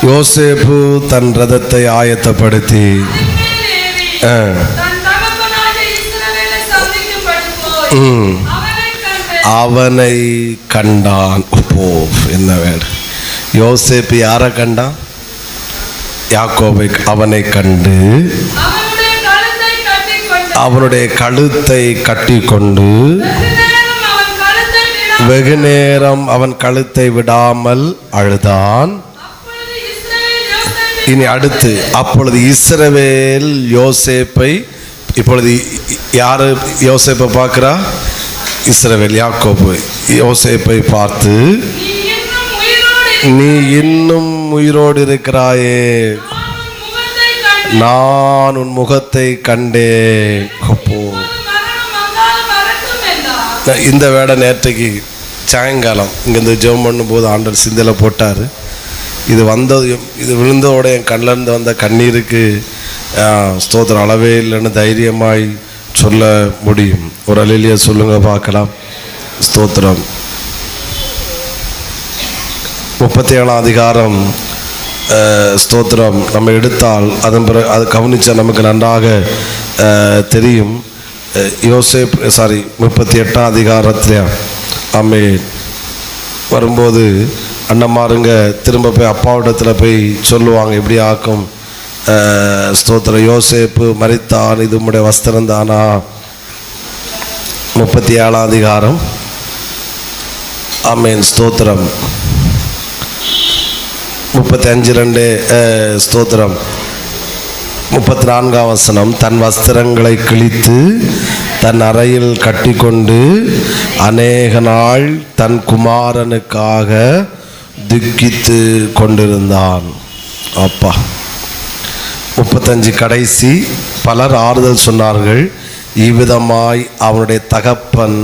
யோசேப்பு தன் ரதத்தை ஆயத்தப்படுத்தி அவனை கண்டான். என்ன வேடு? யோசேப்பு யாரை கண்டான்? யாக்கோபை. அவனை கண்டு அவனுடைய கழுத்தை கட்டி கொண்டு வெகு நேரம் அவன் கழுத்தை விடாமல் அழுதான். இனி அடுத்து, அப்பொழுது இஸ்ரவேல் யோசேப்பை, இப்பொழுது யாரு யோசேப்பை பார்க்கிறா? இஸ்ரவேல், யாக்கோபு யோசேப்பை பார்த்து, நீ இன்னும் உயிரோடு இருக்கிறாயே, நான் உன் முகத்தை கண்டேன். இந்த வேடை நேற்றைக்கு சாயங்காலம் இங்கேருந்து ஜெபம் பண்ணும்போது ஆண்டவர் சிந்தையில் போட்டார். இது வந்தது, இது விழுந்தோட என் கண்ணிலேருந்து வந்த கண்ணீருக்கு ஸ்தோத்திரம் அளவே இல்லைன்னு தைரியமாய் சொல்ல முடியும். ஒரு அல்லேலூயா சொல்லுங்க பார்க்கலாம். ஸ்தோத்திரம். 37 அதிகாரம் ஸ்தோத்திரம் நம்ம எடுத்தால் அதன் பிறகு அது கவனிச்சா நமக்கு நன்றாக தெரியும். 38 அதிகாரத்தில் ஆமென் வரும்போது அண்ணன்மாருங்க திரும்ப போய் அப்பாவிடத்தில் போய் சொல்லுவாங்க, இப்படி ஆக்கும் ஸ்தோத்திரம், யோசேப்பு மரித்தான், இது உம்முடைய வஸ்திரம் தானா? 37 அதிகாரம் ஆமென் ஸ்தோத்திரம் 35:2 ஸ்தோத்திரம் 34 வசனம். தன் வஸ்திரங்களை கிழித்து தன் அறையில் கட்டிக்கொண்டு அநேக நாள் தன் குமாரனுக்காக துக்கித்து கொண்டிருந்தான். அப்பா 35 கடைசி. பலர் ஆறுதல் சொன்னார்கள், இவ்விதமாய் அவனுடைய தகப்பன்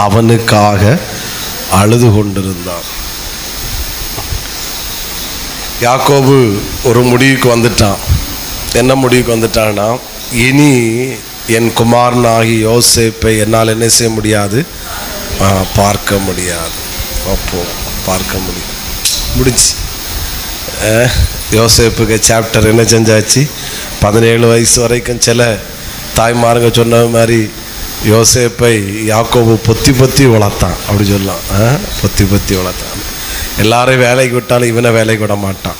அவனுக்காக அழுது கொண்டிருந்தான். யாக்கோபு ஒரு முடிவுக்கு வந்துட்டான். என்ன முடிவுக்கு வந்துட்டான்னா, இனி என் குமாரனாகி யோசேப்பை என்னால் என்ன செய்ய முடியாது, பார்க்க முடியாது. அப்போ பார்க்க முடிஞ்சு யோசேப்புக்கு சாப்டர் என்ன செஞ்சாச்சு, 17 வயசு வரைக்கும் சில தாய்மாருங்க சொன்ன மாதிரி யோசேப்பை யாக்கோபு பொத்தி பொத்தி வளர்த்தான், அப்படி சொல்லலாம். பொத்தி பொத்தி வளர்த்தான். எல்லாரையும் வேலைக்கு விட்டாலும் இவனை வேலைக்கு விட மாட்டான்.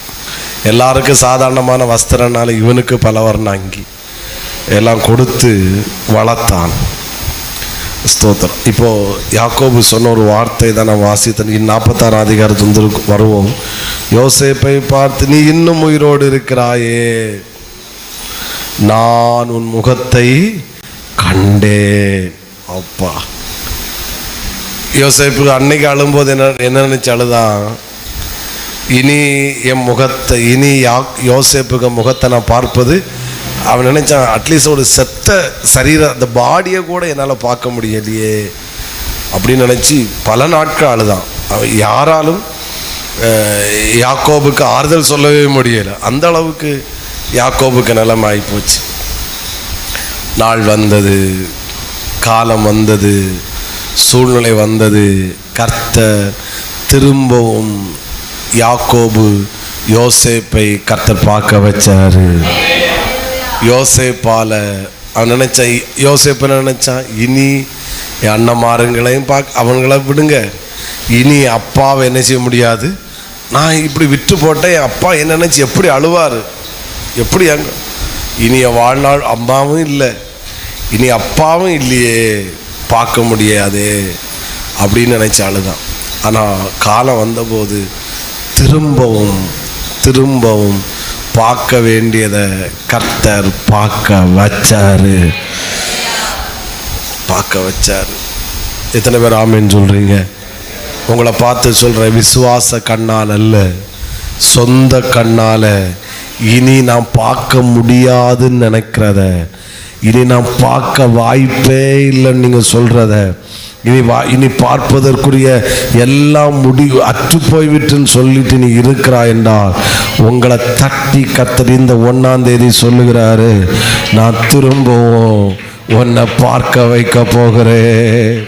எல்லாருக்கும் சாதாரணமான வஸ்திரனாலும் இவனுக்கு பலவர்ண அங்கி எல்லாம் கொடுத்து வளர்த்தான். ஸ்தோத்திரம். இப்போது யாக்கோபு சொன்ன ஒரு வார்த்தை தான் நான் வாசித்தேன். 46 அதிகாரத்துக்கு வருவோம். யோசேப்பை பார்த்து, நீ இன்னும் உயிரோடு இருக்கிறாயே, நான் உன் முகத்தை கண்டேன். அப்பா, யோசேப்பு அன்னைக்கு அழும்போது என்ன நினைச்சு அழுதான், இனி என் முகத்தை, இனி யோசேப்புக்கு முகத்தை நான் பார்ப்பது, அவன் நினைச்சான் அட்லீஸ்ட் ஒரு செத்த சரீரம், அந்த பாடியை கூட என்னால் பார்க்க முடியலையே அப்படின்னு நினச்சி பல நாட்கள் அழுதான். அவன் யாராலும் யாக்கோபுக்கு ஆறுதல் சொல்லவே முடியலை. அந்த அளவுக்கு யாக்கோபுக்கு நிலைமை ஆகிப்போச்சு. நாள் வந்தது, காலம் வந்தது, சூழ்நிலை வந்தது. கர்த்தர் திரும்பவும் யாக்கோபு யோசேப்பை கர்த்தர் பார்க்க வச்சாரு. யோசேப்பால அவன் நினைச்சான், யோசேப்பை நினைச்சான், இனி என் அண்ணன்மாருங்களையும் அவங்கள விடுங்க, இனி அப்பாவை என்ன செய்ய முடியாது, நான் இப்படி விட்டு போட்டேன், என் அப்பா என்ன நினைச்சு எப்படி அழுவார், எப்படி அங்க இனி என் வாழ்நாள் அம்மாவும் இல்லை, இனி அப்பாவும் இல்லையே, பார்க்க முடியாதே அப்படின்னு நினைச்சு அழுதான். ஆனால் காலம் வந்தபோது திரும்பவும் பார்க்க வேண்டியதை கர்த்தர் பார்க்க வச்சாரு. எத்தனை பேர் ஆமேன்னு சொல்றீங்க? உங்களை பார்த்து சொல்றேன், விசுவாச கண்ணால் அல்ல, சொந்த கண்ணால இனி நான் பார்க்க முடியாதுன்னு நினைக்கிறத, இனி நான் பார்க்க வாய்ப்பே இல்லைன்னு நீங்கள் சொல்கிறத, இனி பார்ப்பதற்குரிய எல்லாம் முடிவு அற்று போய்விட்டுன்னு சொல்லிட்டு நீ இருக்கிறாய் என்றால் உங்களை தட்டி கர்த்தர் இந்த 1ஆம் தேதி சொல்லுகிறாரு, நான் திரும்பவும் உன்னை பார்க்க வைக்க போகிறேன்.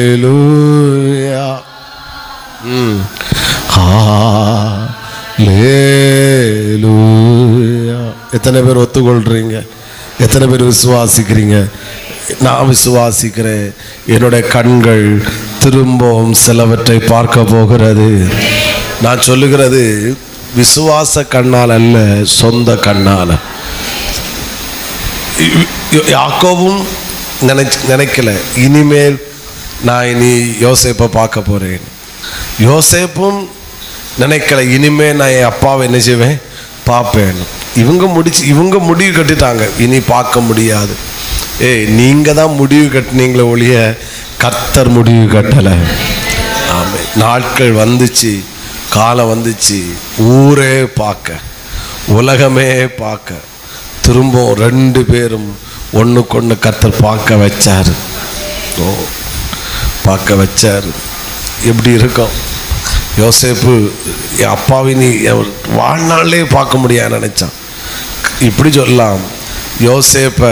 ஹல்லேலூயா. ஹல்லேலூயா. எத்தனை பேர் ஒத்துக்கொள்றீங்க? எத்தனை பேர் விசுவாசிக்கிறீங்க? நான் விசுவாசிக்கிறேன். என்னுடைய கண்கள் திரும்பவும் சிலவற்றை பார்க்க போகிறது. நான் சொல்லுகிறது விசுவாச கண்ணால் அல்ல, சொந்த கண்ணால். யாக்கோபும் நினைக்கல இனிமேல் நான் இனி யோசேப்பை பார்க்க போறேன். யோசேப்பும் நினைக்கல இனிமே நான் என் அப்பாவை என்ன செய்வேன், பார்ப்பேன். இவங்க முடிவு கட்டிட்டாங்க, இனி பார்க்க முடியாது. நீங்க தான் முடிவு கட்டினீங்களே ஒழிய கர்த்தர் முடிவு கட்டலை. ஆமே. நாட்கள் வந்துச்சு, காலம் வந்துச்சு, ஊரே பார்க்க, உலகமே பார்க்க, திரும்பவும் 2 பேரும் ஒன்றுக்கொன்று கர்த்தர் பார்க்க வச்சாரு. பார்க்க வச்சாரு. எப்படி இருக்கும் யோசேப்பு, என் அப்பாவின் வாழ்நாளே பார்க்க முடியாது நினைச்சான். இப்படி சொல்லலாம், யோசேப்பை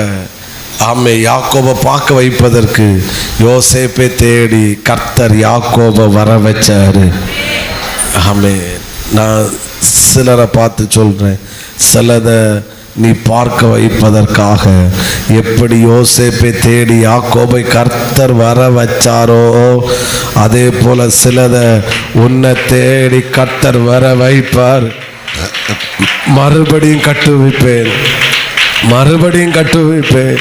ஆமே, யாக்கோபை பார்க்க வைப்பதற்கு யோசேப்பை தேடி கர்த்தர் யாக்கோபை வர வச்சாரு. ஆமே, நான் சிலரை பார்த்து சொல்றேன், சிலதை நீ பார்க்க வைப்பதற்காக எப்படி யோசேப்பை தேடி யாக்கோபை கர்த்தர் வர வச்சாரோ, அதே போல சிலதை உன்னை தேடி கர்த்தர் வர வைப்பார். மறுபடியும் கட்டுவிப்பேன், மறுபடியும் கட்டுவிப்பேன்.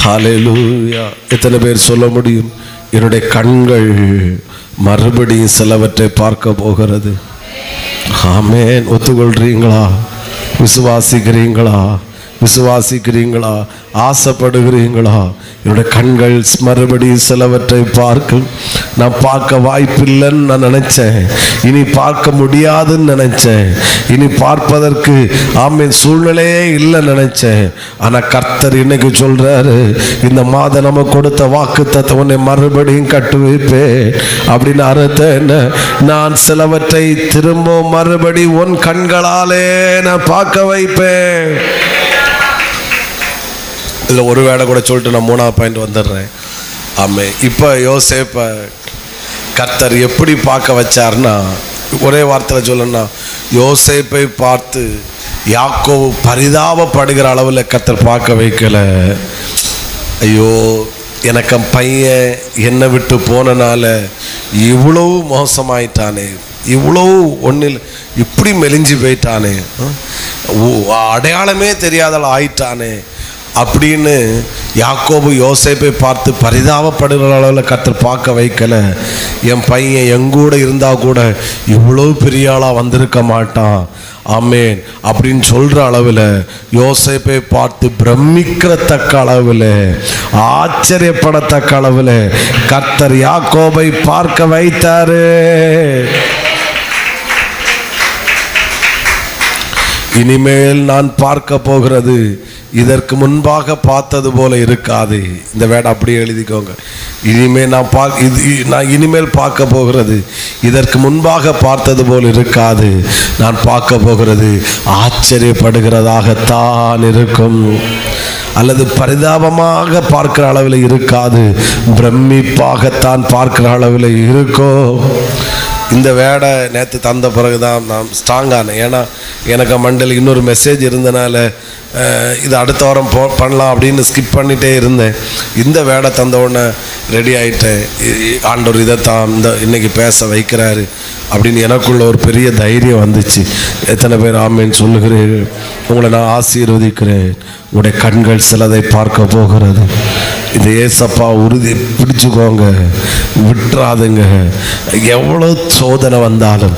ஹல்லேலூயா. எத்தனை பேர் சொல்ல முடியும், என்னுடைய கண்கள் மறுபடியும் சிலவற்றை பார்க்க போகிறது? ஆமென். ஒத்துக்கொள்றீங்களா? விசுவாசிக்கிறீங்களா? விசுவாசிக்கிறீங்களா? ஆசைப்படுகிறீங்களா? என்னுடைய கண்கள் மறுபடியும் சிலவற்றை பார்க்கும். நான் பார்க்க வாய்ப்பில்லைன்னு நான் நினைச்சேன், இனி பார்க்க முடியாதுன்னு நினைச்சேன், இனி பார்ப்பதற்கு ஆமென் சூழ்நிலையே இல்லைன்னு நினைச்சேன். ஆனால் கர்த்தர் இன்னைக்கு சொல்றாரு, இந்த மாதம் நம்ம கொடுத்த வாக்குத்தத்தத்தை உன்னை மறுபடியும் கட்டு வைப்பேன் அப்படின்னு அர்த்தம் என்ன? நான் சிலவற்றை திரும்ப மறுபடி உன் கண்களாலே நான் பார்க்க வைப்பேன். இதில் ஒரு வேளை கூட சொல்லிட்டு நான் 3வது பாயிண்ட் வந்துடுறேன். ஆமே, இப்போ யோசேப்பை கர்த்தர் எப்படி பார்க்க வச்சார்னா, ஒரே வார்த்தையில் சொல்லணும்னா, யோசேப்பை பார்த்து யாக்கோபு பரிதாபப்படுகிற அளவில் கர்த்தர் பார்க்க வைக்கல. ஐயோ, எனக்கு பையன் என்னை விட்டு போனனால இவ்வளவு மோசமாயிட்டானே, இவ்வளவு ஒன்றில் இப்படி மெலிஞ்சு போயிட்டானே, அடையாளமே தெரியாதால் ஆயிட்டானே அப்படின்னு யாக்கோபு யோசேப்பை பார்த்து பரிதாபப்படுகிற அளவில் கர்த்தர் பார்க்க வைக்கல. என் பையன் எங்கூட இருந்தால் கூட இவ்வளோ பெரிய ஆளாக வந்திருக்க மாட்டான், ஆமேன் அப்படின்னு சொல்கிற அளவில் யோசேப்பை பார்த்து பிரமிக்கிறத்தக்க அளவில், ஆச்சரியப்படத்தக்க அளவில் கர்த்தர் யாக்கோபை பார்க்க வைத்தாரு. இனிமேல் நான் பார்க்க போகிறது இதற்கு முன்பாக பார்த்தது போல இருக்காது. இந்த வேடை அப்படியே எழுதிக்கோங்க. இனிமேல் நான் இனிமேல் பார்க்க போகிறது இதற்கு முன்பாக பார்த்தது போல் இருக்காது. நான் பார்க்க போகிறது ஆச்சரியப்படுகிறதாகத்தான் இருக்கும். அல்லது பரிதாபமாக பார்க்கிற அளவில் இருக்காது, பிரமிப்பாகத்தான் பார்க்கிற அளவில் இருக்கும். இந்த வேடை நேற்று தந்த பிறகு தான் நான் ஸ்ட்ராங்கானேன். ஏன்னா எனக்கு மண்டல இன்னொரு மெசேஜ் இருந்தனால இது அடுத்த வாரம் பண்ணலாம் அப்படின்னு ஸ்கிப் பண்ணிகிட்டே இருந்தேன். இந்த வேடை தந்த உடனே ரெடி ஆகிட்டேன். ஆண்டவர் இதைத்தான் இன்னைக்கு பேச வைக்கிறாரு அப்படின்னு எனக்குள்ள ஒரு பெரிய தைரியம் வந்துச்சு. எத்தனை பேர் ஆமேன்னு சொல்லுகிறீர்கள்? உங்களை நான் ஆசீர்வதிக்கிறேன். உங்களுடைய கண்கள் சிலதை பார்க்க போகிறது. இந்த ஏசப்பா உறுதி பிடிச்சுக்கோங்க, விட்டுறாதுங்க. எவ்வளோ சோதனை வந்தாலும்,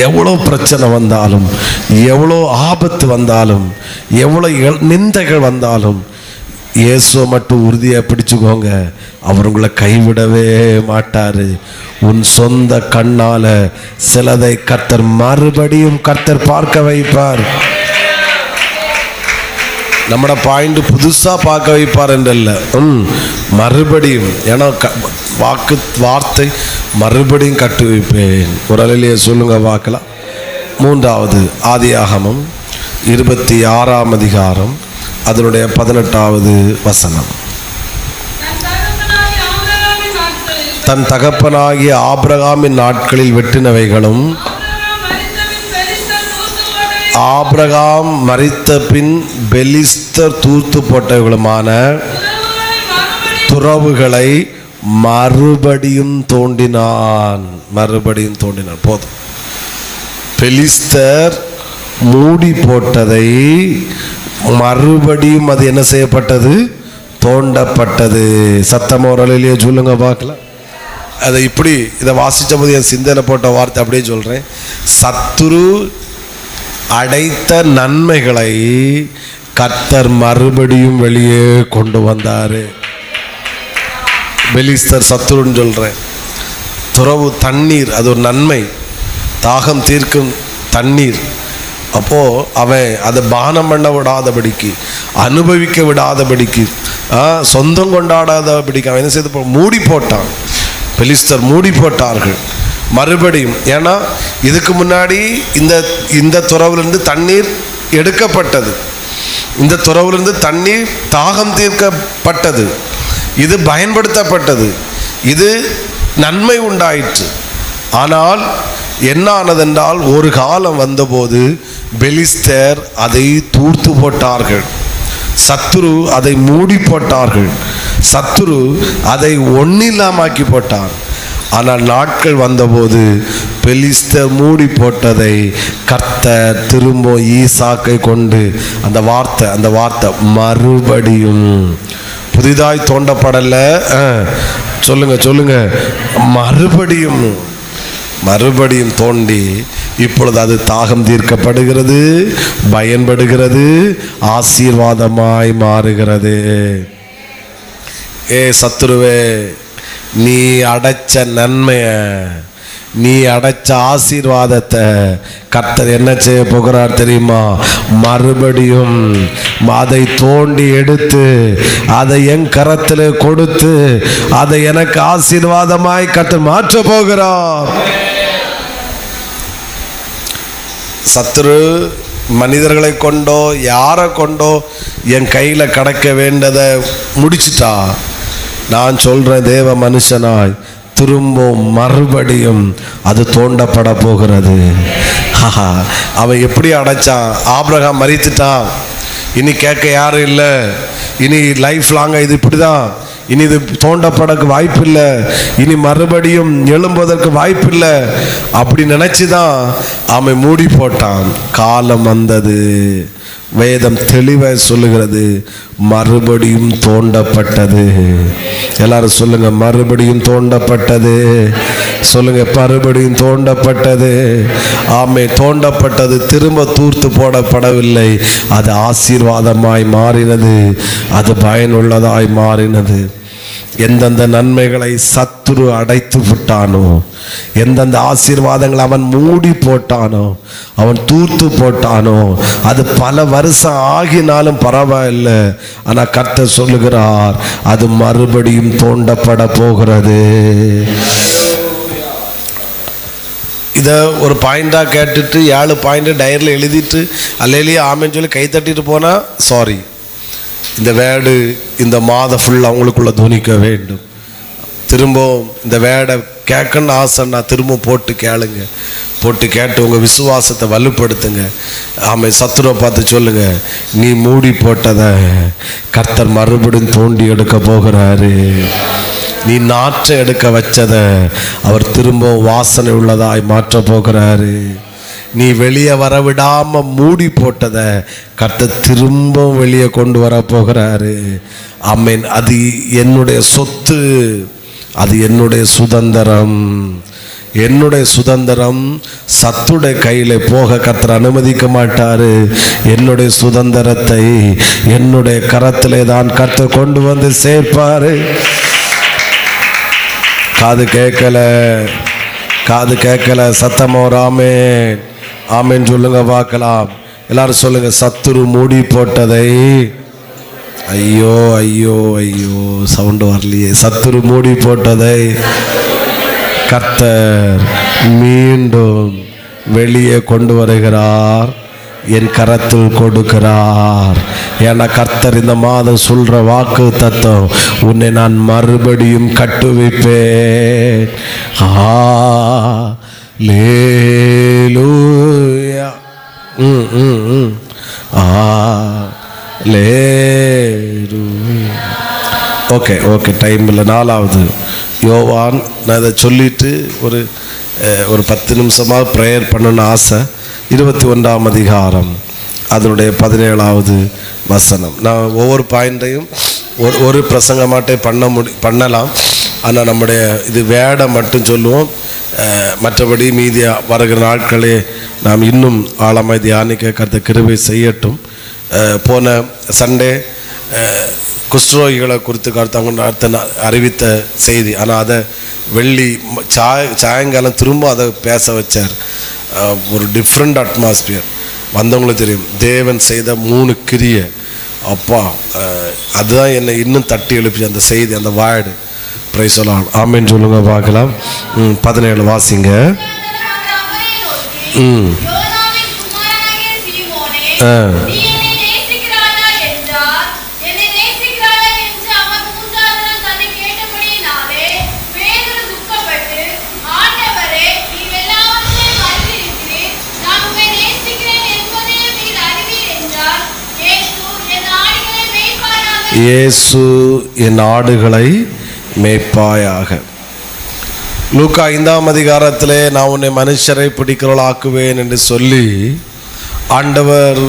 எவ்வளோ பிரச்சனை வந்தாலும், எவ்வளோ ஆபத்து வந்தாலும், எவ்வளோ நிந்தைகள் வந்தாலும், இயேசுவை மட்டும் உறுதியாக பிடிச்சுக்கோங்க. அவர் உங்களை கைவிடவே மாட்டார். உன் சொந்த கண்ணால் சிலதை கர்த்தர் மறுபடியும் கர்த்தர் பார்க்க வைப்பார். நம்மட பாயிண்ட் புதுசாக பார்க்க வைப்பார் என்றல்ல, மறுபடியும். ஏன்னா வார்த்தை மறுபடியும் கட்டு வைப்பேன். ஒரு அலையிலேயே சொல்லுங்க பார்க்கலாம். 3வது ஆதியாகமம் 26ஆம் அதிகாரம் அதனுடைய 18வது வசனம். தன் தகப்பனாகிய ஆபிரகாமின் நாட்களில் வெட்டினவைகளும், ஆபிரகாம் மரித்த பின் பெலிஸ்தர் தூர்த்து போட்டவர்களுமான துறவுகளை மறுபடியும் தோண்டினான். மறுபடியும் தோண்டினான். போதும். பெலிஸ்தர் மூடி போட்டதை மறுபடியும் அது என்ன செய்யப்பட்டது? தோண்டப்பட்டது. சத்தம் ஓரலையிலேயே சொல்லுங்க பார்க்கலாம். அதை இப்படி இதை வாசித்த போது என் சிந்தனை போட்ட வார்த்தை அப்படியே சொல்கிறேன். சத்துரு அடைத்த நன்மைகளை கர்த்தர் மறுபடியும் வெளியே கொண்டு வந்தார். பெலிஸ்தர் சத்துருன்னு சொல்கிறேன். துறவு தண்ணீர், அது ஒரு நன்மை, தாகம் தீர்க்கும் தண்ணீர். அப்போது அவன் அதை பானம் பண்ண விடாதபடிக்கு, அனுபவிக்க விடாதபடிக்கு, சொந்தம் கொண்டாடாதபடிக்கு அவன் என்ன செய்து மூடி போட்டான். பெலிஸ்தர் மூடி போட்டார்கள் மறுபடியும். ஏன்னா இதுக்கு முன்னாடி இந்த துறவிலிருந்து தண்ணீர் எடுக்கப்பட்டது. இந்த துறவிலிருந்து தண்ணீர் தாகம் தீர்க்கப்பட்டது, இது பயன்படுத்தப்பட்டது, இது நன்மை உண்டாயிற்று. ஆனால் என்ன ஆனதென்றால் ஒரு காலம் வந்தபோது பெலிஸ்தர் அதை தூர்த்து போட்டார்கள், சத்துரு அதை மூடி போட்டார்கள், சத்துரு அதை ஒன்னில்லாமாக்கி போட்டார். ஆனால் நாட்கள் வந்தபோது பெலிஸ்தர் மூடி போட்டதை கர்த்தர் திரும்ப ஈசாக்கை கொண்டு அந்த வார்த்தை மறுபடியும் புதிதாய் தோண்டப்படல, சொல்லுங்க மறுபடியும் தோண்டி இப்பொழுது அது தாகம் தீர்க்கப்படுகிறது, பயன்படுகிறது, ஆசீர்வாதமாய் மாறுகிறது. சத்துருவே, நீ அடைச்ச நன்மைய, நீ அடைச்ச ஆசீர்வாதத்தை கர்த்தர் என்ன செய்ய போகிறார் தெரியுமா? மறுபடியும் அதை தோண்டி எடுத்து அதை என் கரத்தில் கொடுத்து அதை எனக்கு ஆசீர்வாதமாய் கர்த்தர் மாற்ற போகிறார். சத்துரு மனிதர்களை கொண்டோ யாரை கொண்டோ என் கையில் கடக்க வேண்டதை முடிச்சிட்டா. நான் சொல்கிறேன், தேவ மனுஷனாய் திரும்ப மறுபடியும் அது தோண்டப்பட போகிறது. அவன் எப்படி அடைச்சான்? ஆபிரகாம் மரித்துட்டான், இனி கேட்க யாரும் இல்லை, இனி லைஃப் லாங்காக இது இப்படி தான், இனி இது தோண்டப்படக்கு வாய்ப்பில்லை, இனி மறுபடியும் எழும்புவதற்கு வாய்ப்பில்லை அப்படி நினச்சி தான் அவன் மூடி போட்டான். காலம் வந்தது, வேதம் தெளிவாக சொல்லுகிறது, மறுபடியும் தோண்டப்பட்டது. எல்லாரும் சொல்லுங்க, மறுபடியும் தோண்டப்பட்டது. சொல்லுங்க, மறுபடியும் தோண்டப்பட்டது. ஆமே, தோண்டப்பட்டது திரும்ப தூர்த்து போடப்படவில்லை, அது ஆசீர்வாதமாய் மாறினது, அது பயனுள்ளதாய் மாறினது. எந்தெந்த நன்மைகளை சத்துரு அடைத்து விட்டானோ, எந்தெந்த ஆசீர்வாதங்களை அவன் மூடி போட்டானோ, அவன் தூர்த்து போட்டானோ, அது பல வருஷம் ஆகினாலும் பரவாயில்லை. ஆனால் கர்த்தர் சொல்லுகிறார், அது மறுபடியும் தோண்டப்பட போகிறது. இதை ஒரு பாயிண்டாக கேட்டுட்டு 7 பாயிண்ட் டைரியில் எழுதிட்டு அல்லையிலேயே ஆமேன்னு சொல்லி கை தட்டிட்டு போனால் சாரி, இந்த வேர்டு இந்த மாதம் ஃபுல்லாக அவங்களுக்குள்ள துணிக்க வேண்டும். திரும்ப இந்த வேர்டை கேட்கணும்னு ஆசைன்னா திரும்ப போட்டு கேளுங்க, போட்டு கேட்டு உங்கள் விசுவாசத்தை வலுப்படுத்துங்க. ஆமாம், சத்துருவை பார்த்து சொல்லுங்க, நீ மூடி போட்டதை கர்த்தர் மறுபடியும் தோண்டி எடுக்க போகிறாரு. நீ நாற்றை எடுக்க வச்சதை அவர் திரும்ப வாசனை உள்ளதாய் மாற்ற போகிறாரு. நீ வெளியே வரவிடாம மூடி போட்டதை கர்த்தர் திரும்ப வெளியே கொண்டு வர போகிறாரு. ஆமென். அது என்னுடைய சொத்து, அது என்னுடைய சுதந்திரம். என்னுடைய சுதந்திரம் சத்துடைய கையில் போக கர்த்தர் அனுமதிக்க மாட்டாரு. என்னுடைய சுதந்திரத்தை என்னுடைய கரத்திலே தான் கர்த்தர் கொண்டு வந்து சேர்ப்பாரு. காது கேட்கல சத்தமோ ஆமென் ஆமென் சொல்லுங்க பார்க்கலாம். எல்லாரும் சொல்லுங்க, சத்துரு மூடி போட்டதை, ஐயோ ஐயோ ஐயோ சவுண்டு வரலையே, சத்துரு மூடி போட்டதை கர்த்தர் மீண்டும் வெளியே கொண்டு வருகிறார், என் கரத்தில் கொடுக்கிறார். ஏன்னா கர்த்தர் இந்த மாதம் சொல்ற வாக்கு தத்துவம், உன்னை நான் மறுபடியும் கட்டுவிப்பேன். ஹல்லேலூயா. ஓகே டைம் இல்லை. 4வது யோவான், நான் இதை சொல்லிட்டு ஒரு 10 நிமிஷமாக ப்ரேயர் பண்ணணும்னு ஆசை. 21ஆம் அதிகாரம் அதனுடைய 17வது வசனம். நான் ஒவ்வொரு பாயிண்டையும் ஒரு பிரசங்கமாட்டே பண்ணலாம். ஆனால் நம்முடைய இது வேடை மட்டும் சொல்லுவோம், மற்றபடி மீதியாக வருகிற நாட்களே நாம் இன்னும் ஆழமாய் தியானிக்க கர்த்தர் கிருபை செய்யட்டும். போன சண்டே குஷ்டரோகிகளை குறித்து கர்த்தர் அறிவித்த செய்தி, ஆனால் அதை வெள்ளி சாயங்காலம் திரும்ப அதை பேச வச்சார். ஒரு டிஃப்ரெண்ட் அட்மாஸ்பியர். வந்தவங்களுக்கு தெரியும் தேவன் செய்த 3 கிரியை. அப்பா, அதுதான் என்னை இன்னும் தட்டி எழுப்பி அந்த செய்தி, அந்த வார்டு. பிரைஸ் சொல்லலாம். ஆமென் சொல்லுங்க பார்க்கலாம். 17 வாசிங்க. இயேசு என் ஆடுகளை மேய்ப்பாயாக. லூக்கா 5ஆம் அதிகாரத்திலே நான் உன்னை மனுஷரை பிடிக்கிறவளாக்குவேன் என்று சொல்லி ஆண்டவர்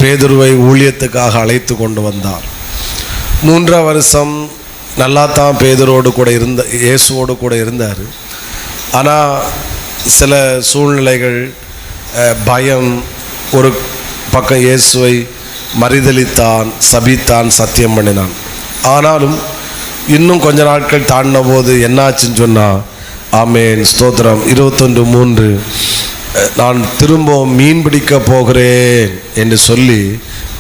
பேதுருவை ஊழியத்துக்காக அழைத்து கொண்டு வந்தார். 3 வருஷம் நல்லா தான் பேதுருவோடு கூட இயேசுவோடு கூட இருந்தார். ஆனால் சில சூழ்நிலைகள், பயம், ஒரு பக்கம் இயேசுவை மறுதலித்தான், சபித்தான், சத்தியம் பண்ணினான். ஆனாலும் இன்னும் கொஞ்ச நாட்கள் தாண்டின போது என்னாச்சுன்னு சொன்னால், ஆமேன் ஸ்தோத்திரம், 21:3 நான் திரும்பவும் மீன் பிடிக்க போகிறேன் என்று சொல்லி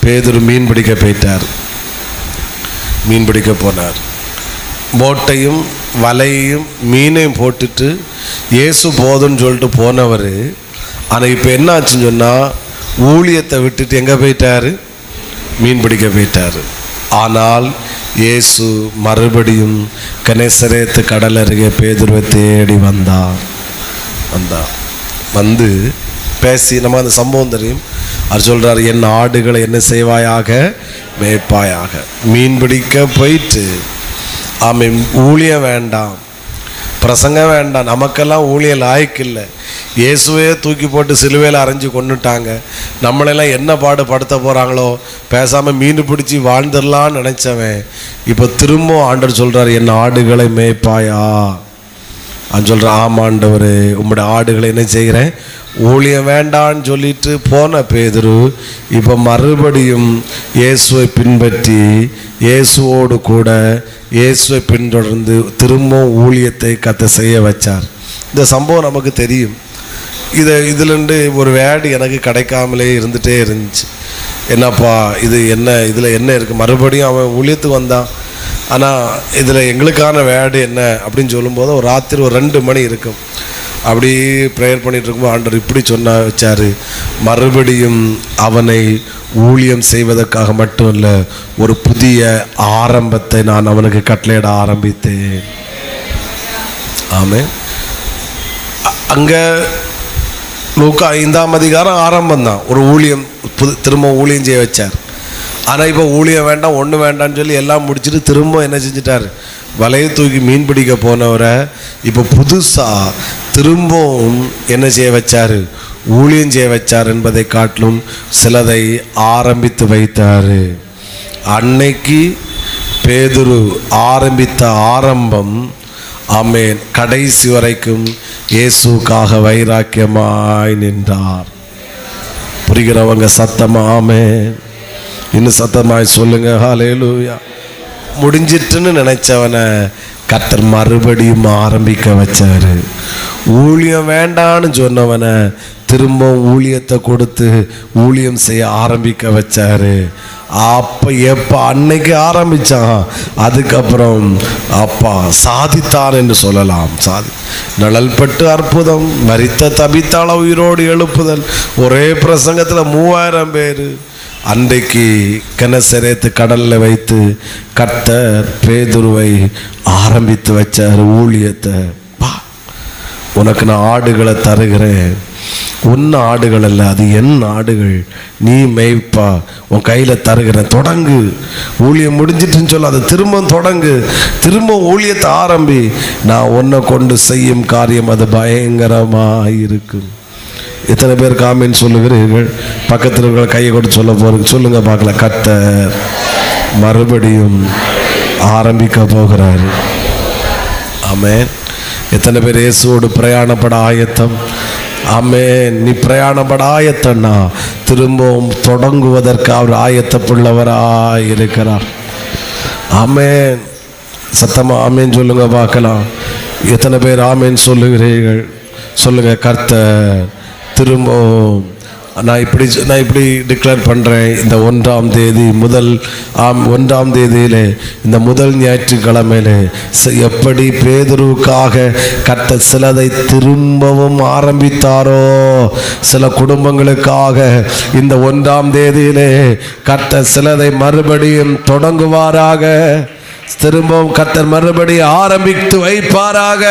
பேதுரு மீன் பிடிக்க போயிட்டார். மீன் பிடிக்க போனார். போட்டையும் வலையையும் மீனையும் போட்டுட்டு இயேசு போதும்னு சொல்லிட்டு போனவர். ஆனால் இப்போ என்ன ஆச்சுன்னு சொன்னால், ஊழியத்தை விட்டுட்டு எங்கே போயிட்டார்? மீன் பிடிக்க போயிட்டார். ஆனால் இயேசு மறுபடியும் கெனசரேத்து கடல் அருகே பேதுருவை தேடி வந்தார். வந்து பேசி, நம்ம அந்த சம்பவம் தெரியும். அவர் சொல்கிறார், என் ஆடுகளை என்ன செய்வாயாக? மேய்ப்பாயாக. மீன் பிடிக்க போயிட்டு ஆமாம், ஊழியம் வேண்டாம், பிரசங்கம் வேண்டாம், நமக்கெல்லாம் ஊழிய லாய்க்கில்லை, இயேசுவையே தூக்கி போட்டு சிலுவையில் அரைஞ்சி கொண்டுட்டாங்க, நம்மளெல்லாம் என்ன பாடு படுத்த போகிறாங்களோ, பேசாமல் மீன் பிடிச்சி வாழ்ந்துடலான்னு நினச்சவன் இப்போ திரும்ப ஆண்டவர் சொல்கிறார், என் ஆடுகளை மேய்ப்பாயா? அவன் சொல்கிறான், ஆமாண்டவர், உங்களுடைய ஆடுகளை என்ன செய்கிறேன்? ஊழியம் வேண்டான்னு சொல்லிட்டு போன பேதுரு இப்போ மறுபடியும் இயேசுவை பின்பற்றி இயேசுவோடு கூட இயேசுவை பின்தொடர்ந்து திரும்பவும் ஊழியத்தை செய்ய வச்சார். இந்த சம்பவம் நமக்கு தெரியும். இதிலிருந்து ஒரு வேர்டு எனக்கு கிடைக்காமலே இருந்துகிட்டே இருந்துச்சு. என்னப்பா இது என்ன, இதில் என்ன இருக்குது? மறுபடியும் அவன் ஊழியத்துக்கு வந்தான், ஆனால் இதில் எங்களுக்கான வேர்டு என்ன அப்படின்னு சொல்லும்போது ஒரு ராத்திரி ஒரு 2 மணி இருக்கும். அப்படி ப்ரேயர் பண்ணிகிட்டு இருக்கும்போது ஆண்டவர் இப்படி வச்சார், மறுபடியும் அவனை ஊழியம் செய்வதற்காக மட்டும் இல்லை, ஒரு புதிய ஆரம்பத்தை நான் அவனுக்கு கட்டளையிட ஆரம்பித்தேன். ஆமென். அங்கே லூக்கா 5ஆம் அதிகாரம் ஆரம்பம்தான், ஒரு ஊழியம் திரும்ப ஊழியம் செய்ய வச்சார். ஆனால் இப்போ ஊழியம் வேண்டாம், ஒன்றும் வேண்டாம்னு சொல்லி எல்லாம் முடிச்சுட்டு திரும்ப என்ன செஞ்சிட்டார்? வலையை தூக்கி மீன் பிடிக்க போனவரை இப்போ புதுசாக திரும்பவும் என்ன செய்ய வச்சார்? ஊழியம் செய்ய வச்சார் என்பதை காட்டிலும் சிலதை ஆரம்பித்து வைத்தார். அன்னைக்கு பேதுரு ஆரம்பித்த ஆரம்பம், ஆமேன், கடைசி வரைக்கும் இயேசுக்காக வைராக்கியமாய் நின்றார். புரிகிறவங்க சத்தமா ஆமென், இன்னும் சத்தமாய் சொல்லுங்க ஹல்லேலூயா. முடிஞ்சிட்டுன்னு நினைச்சவனை கர்த்தர் மறுபடியும் ஆரம்பிக்க வச்சாரு. ஊழியம் வேண்டான்னு சொன்னவனை திரும்ப ஊழியத்தை கொடுத்து ஊழியம் செய்ய ஆரம்பிக்க வச்சாரு. அப்போ எப்போ அன்னைக்கு ஆரம்பித்தான், அதுக்கப்புறம் அப்பா சாதித்தார் என்று சொல்லலாம். நிழல் பட்டு அற்புதம், மரித்த தபித்தாள உயிரோடு எழுப்புதல், ஒரே பிரசங்கத்தில் 3000 பேர். அன்றைக்கு கெனசரேத்து கடலில் வைத்து கர்த்தர் பேதுருவை ஆரம்பித்து வச்சார் ஊழியத்தை. உனக்கு நான் ஆடுகளை தருகிறேன், உன் ஆடுகள் அல்ல, அது என் ஆடுகள், நீ மேய்ப்பா, உன் கையில் தருகிறேன், தொடங்கு. ஊழியம் முடிஞ்சிட்டுன்னு சொல்ல, அதை திரும்ப தொடங்கு, திரும்ப ஊழியத்தை ஆரம்பி. நான் உன்னை கொண்டு செய்யும் காரியம் அது பயங்கரமாக இருக்கும். எத்தனை பேர் காமென்னு சொல்லுகிறீர்கள்? பக்கத்தில் இருக்கிற கையை கொடுத்து சொல்ல போகிறீங்க, சொல்லுங்க பார்க்கல. கர்த்தர் மறுபடியும் ஆரம்பிக்க போகிறாரு. ஆமென். எத்தனை பேர் இயேசுவோடு பிரயாணப்பட ஆயத்தம்? ஆமென். நீ பிரயாணப்பட ஆயத்தன்னா திரும்பவும் தொடங்குவதற்கு அவர் ஆயத்தப்புள்ளவராய் இருக்கிறார். ஆமென். சத்தமா ஆமென் சொல்லுங்க பார்க்கலாம். எத்தனை பேர் ஆமென் சொல்லுகிறீர்கள்? சொல்லுங்க. கர்த்தர் திரும்பவும் நான் இப்படி டிக்ளேர் பண்ணுறேன். இந்த 1ஆம் தேதி 1ஆம் தேதியிலே, இந்த முதல் ஞாயிற்றுக்கிழமையிலே எப்படி பேதுருவுக்காக கர்த்தர் சிலதை திரும்பவும் ஆரம்பித்தாரோ, சில குடும்பங்களுக்காக இந்த 1ஆம் தேதியிலே கர்த்தர் சிலதை மறுபடியும் தொடங்குவாராக. திரும்பவும் கர்த்தர் மறுபடியும் ஆரம்பித்து வைப்பாராக.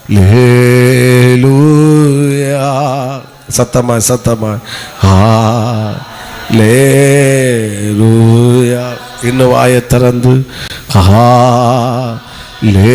ஹல்லேலூயா. சத்தமா லேலூயா. இன்னும் வாயை திறந்து ஹல்லேலூயா.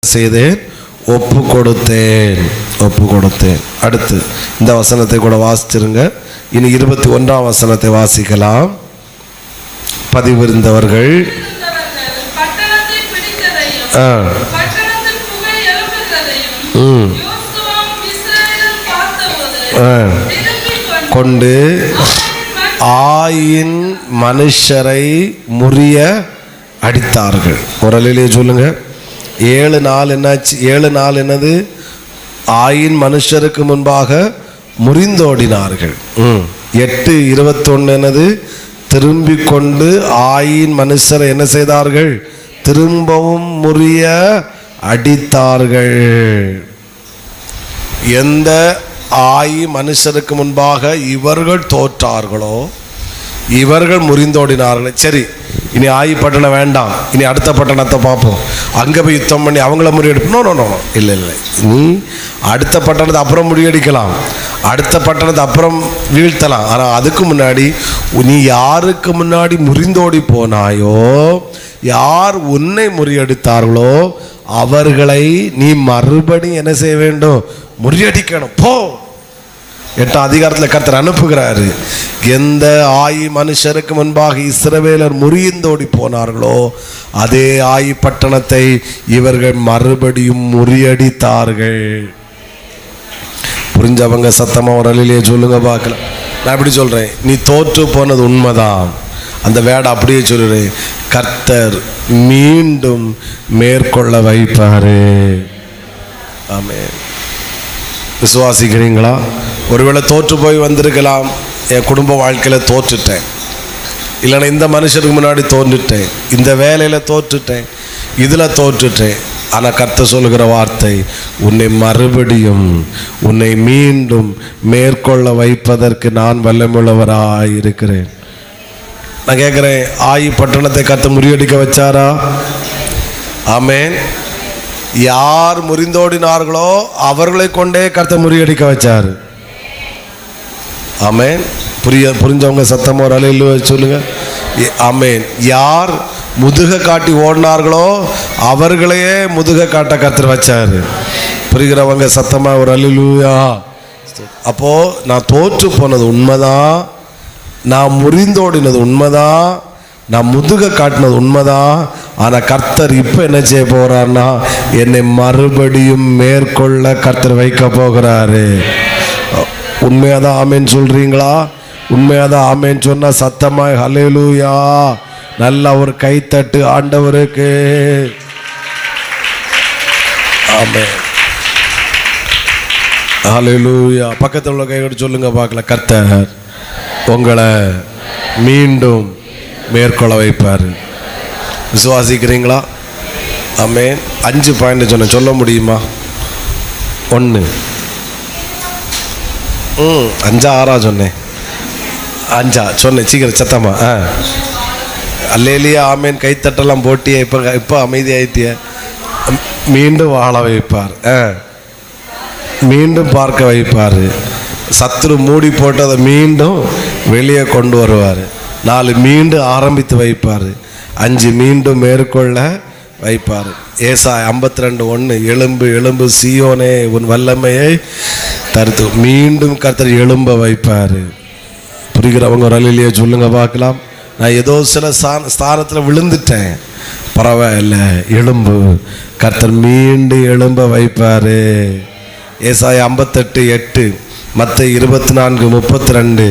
செய்தேன், ஒப்பு கொடுத்தேன், ஒப்பு கொடுத்தேன். அடுத்து இந்த வசனத்தை கூட வாசிச்சிருங்க. இனி 21ஆம் வசனத்தை வாசிக்கலாம். பதிவிருந்தவர்கள் கொண்டு ஆயின் மனுஷரை முறிய அடித்தார்கள். குரலிலே சொல்லுங்க. 7 நாள் என்னாச்சு? 7 நாள் என்னது? ஆயின் மனுஷருக்கு முன்பாக முறிந்தோடினார்கள். 8:21 என்னது? திரும்பி கொண்டு ஆயின் மனுஷரை என்ன செய்தார்கள்? திரும்பவும் முறிய அடித்தார்கள். எந்த ஆயி மனுஷருக்கு முன்பாக இவர்கள் தோற்றார்களோ இவர்கள் முறிந்தோடினார்கள். சரி, இனி ஆயி பட்டணம் வேண்டாம், இனி அடுத்த பட்டணத்தை பார்ப்போம். அங்கே போய் யுத்தம் பண்ணி அவங்கள முறியடிப்போம். நோ, இல்லை, நீ அடுத்த பட்டணத்தை அப்புறம் முறியடிக்கலாம், அடுத்த பட்டணத்தை அப்புறம் வீழ்த்தலாம். ஆனால் அதுக்கு முன்னாடி நீ யாருக்கு முன்னாடி முறிந்தோடி போனாயோ, யார் உன்னை முறியடித்தார்களோ அவர்களை நீ மறுபடியும் என்ன செய்ய வேண்டும்? முறியடிக்கணும். போ. 8ஆம் அதிகாரத்தில் கர்த்தர் அனுப்புகிறாரு. எந்த ஆயி மனுஷருக்கு முன்பாக இஸ்ரவேலர் முறிந்தோடி போனார்களோ அதே ஆயி பட்டணத்தை இவர்கள் மறுபடியும் முறியடித்தார்கள். புரிஞ்சவங்க சத்தமா ஒரு அலையிலே சொல்லுங்க பார்க்கலாம். நான் எப்படி சொல்றேன்? நீ தோற்று போனது உண்மைதான். அந்த வேடை அப்படியே சொல்லுறேன். கர்த்தர் மீண்டும் மேற்கொள்ள வைப்பாரு. ஆமென். விசுவாசிக்கிறீங்களா? ஒருவேளை தோற்று போய் வந்திருக்கலாம். என் குடும்ப வாழ்க்கையில் தோற்றுட்டேன், இல்லைன்னா இந்த மனுஷருக்கு முன்னாடி தோன்றுட்டேன், இந்த வேலையில் தோற்றுட்டேன், இதில் தோற்றுட்டேன். ஆனால் கர்த்தர் சொல்லுகிற வார்த்தை, உன்னை மறுபடியும் உன்னை மீண்டும் மேற்கொள்ள வைப்பதற்கு நான் வல்லமுள்ளவராக இருக்கிறேன். நான் கேட்குறேன், ஆயி பட்டணத்தை கர்த்தர் முறியடிக்க வச்சாரா? ஆமென். யார் முறிந்தோடினார்களோ அவர்களை கொண்டே கர்த்தர் முறியடிக்க வச்சார். ஆமென். புரிஞ்சவங்க சத்தம் ஒரு அலையில் சொல்லுங்க. ஆமென். யார் முதுக காட்டி ஓடினார்களோ அவர்களையே முதுக காட்ட கர்த்தர் வச்சாரு. புரிகிறவங்க சத்தமா ஒரு அல்லேலூயா. அப்போ நான் தோற்று போனது உண்மைதான், நான் முறிந்தோடினது உண்மைதான், நான் முதுக காட்டினது உண்மைதான். ஆனால் கர்த்தர் இப்போ என்ன செய்ய போகிறார்னா என்னை மறுபடியும் மேற்கொள்ள கர்த்தர் வைக்க போகிறாரு. உண்மையாதான் ஆமேன்னு சொல்றீங்களா? உண்மையாதான் ஆமேன்னு சொன்னா சத்தமாய் ஹல்லேலூயா. நல்ல ஒரு கைத்தட்டு ஆண்டவருக்கு. ஆமென். ஹல்லேலூயா. பக்கத்தில் உள்ள கையோடு சொல்லுங்க பார்க்கலாம். கர்த்தர் உங்களை மீண்டும் மேற்கொள்ள வைப்பார். விசுவாசிக்கிறீங்களா? ஆமென். 5 பாயிண்ட் சொன்ன சொல்ல முடியுமா? 1 5 6 சொன்னேன் 5 சொன்னேன் சீக்கிரம் சத்தமா. அல்லேலியா ஆமேன் கைத்தட்டெல்லாம் போட்டிய. இப்போ அமைதியாயிட்டிய. மீண்டும் வாழ வைப்பார், மீண்டும் பார்க்க வைப்பார். சத்துரு மூடி போட்டதை மீண்டும் வெளியே கொண்டு வருவார். 4 மீண்டும் ஆரம்பித்து வைப்பார். 5 மீண்டும் மேற்கொள்ள வைப்பார். ஏசாயா 52:1 எழும்பு எழும்பு சீயோனே உன் வல்லமையை தருத்து. மீண்டும் கர்த்தர் எழும்ப வைப்பார். புரிகிறவங்க ஒரு அல்லேலூயா சொல்லுங்க பார்க்கலாம். நான் ஏதோ சில ஸ்தானத்தில் விழுந்துட்டேன், பரவாயில்ல, எழும்பு, கர்த்தர் மீண்டும் எழும்ப வைப்பார். ஏசாயா 58:8 மத்தேயு 24:32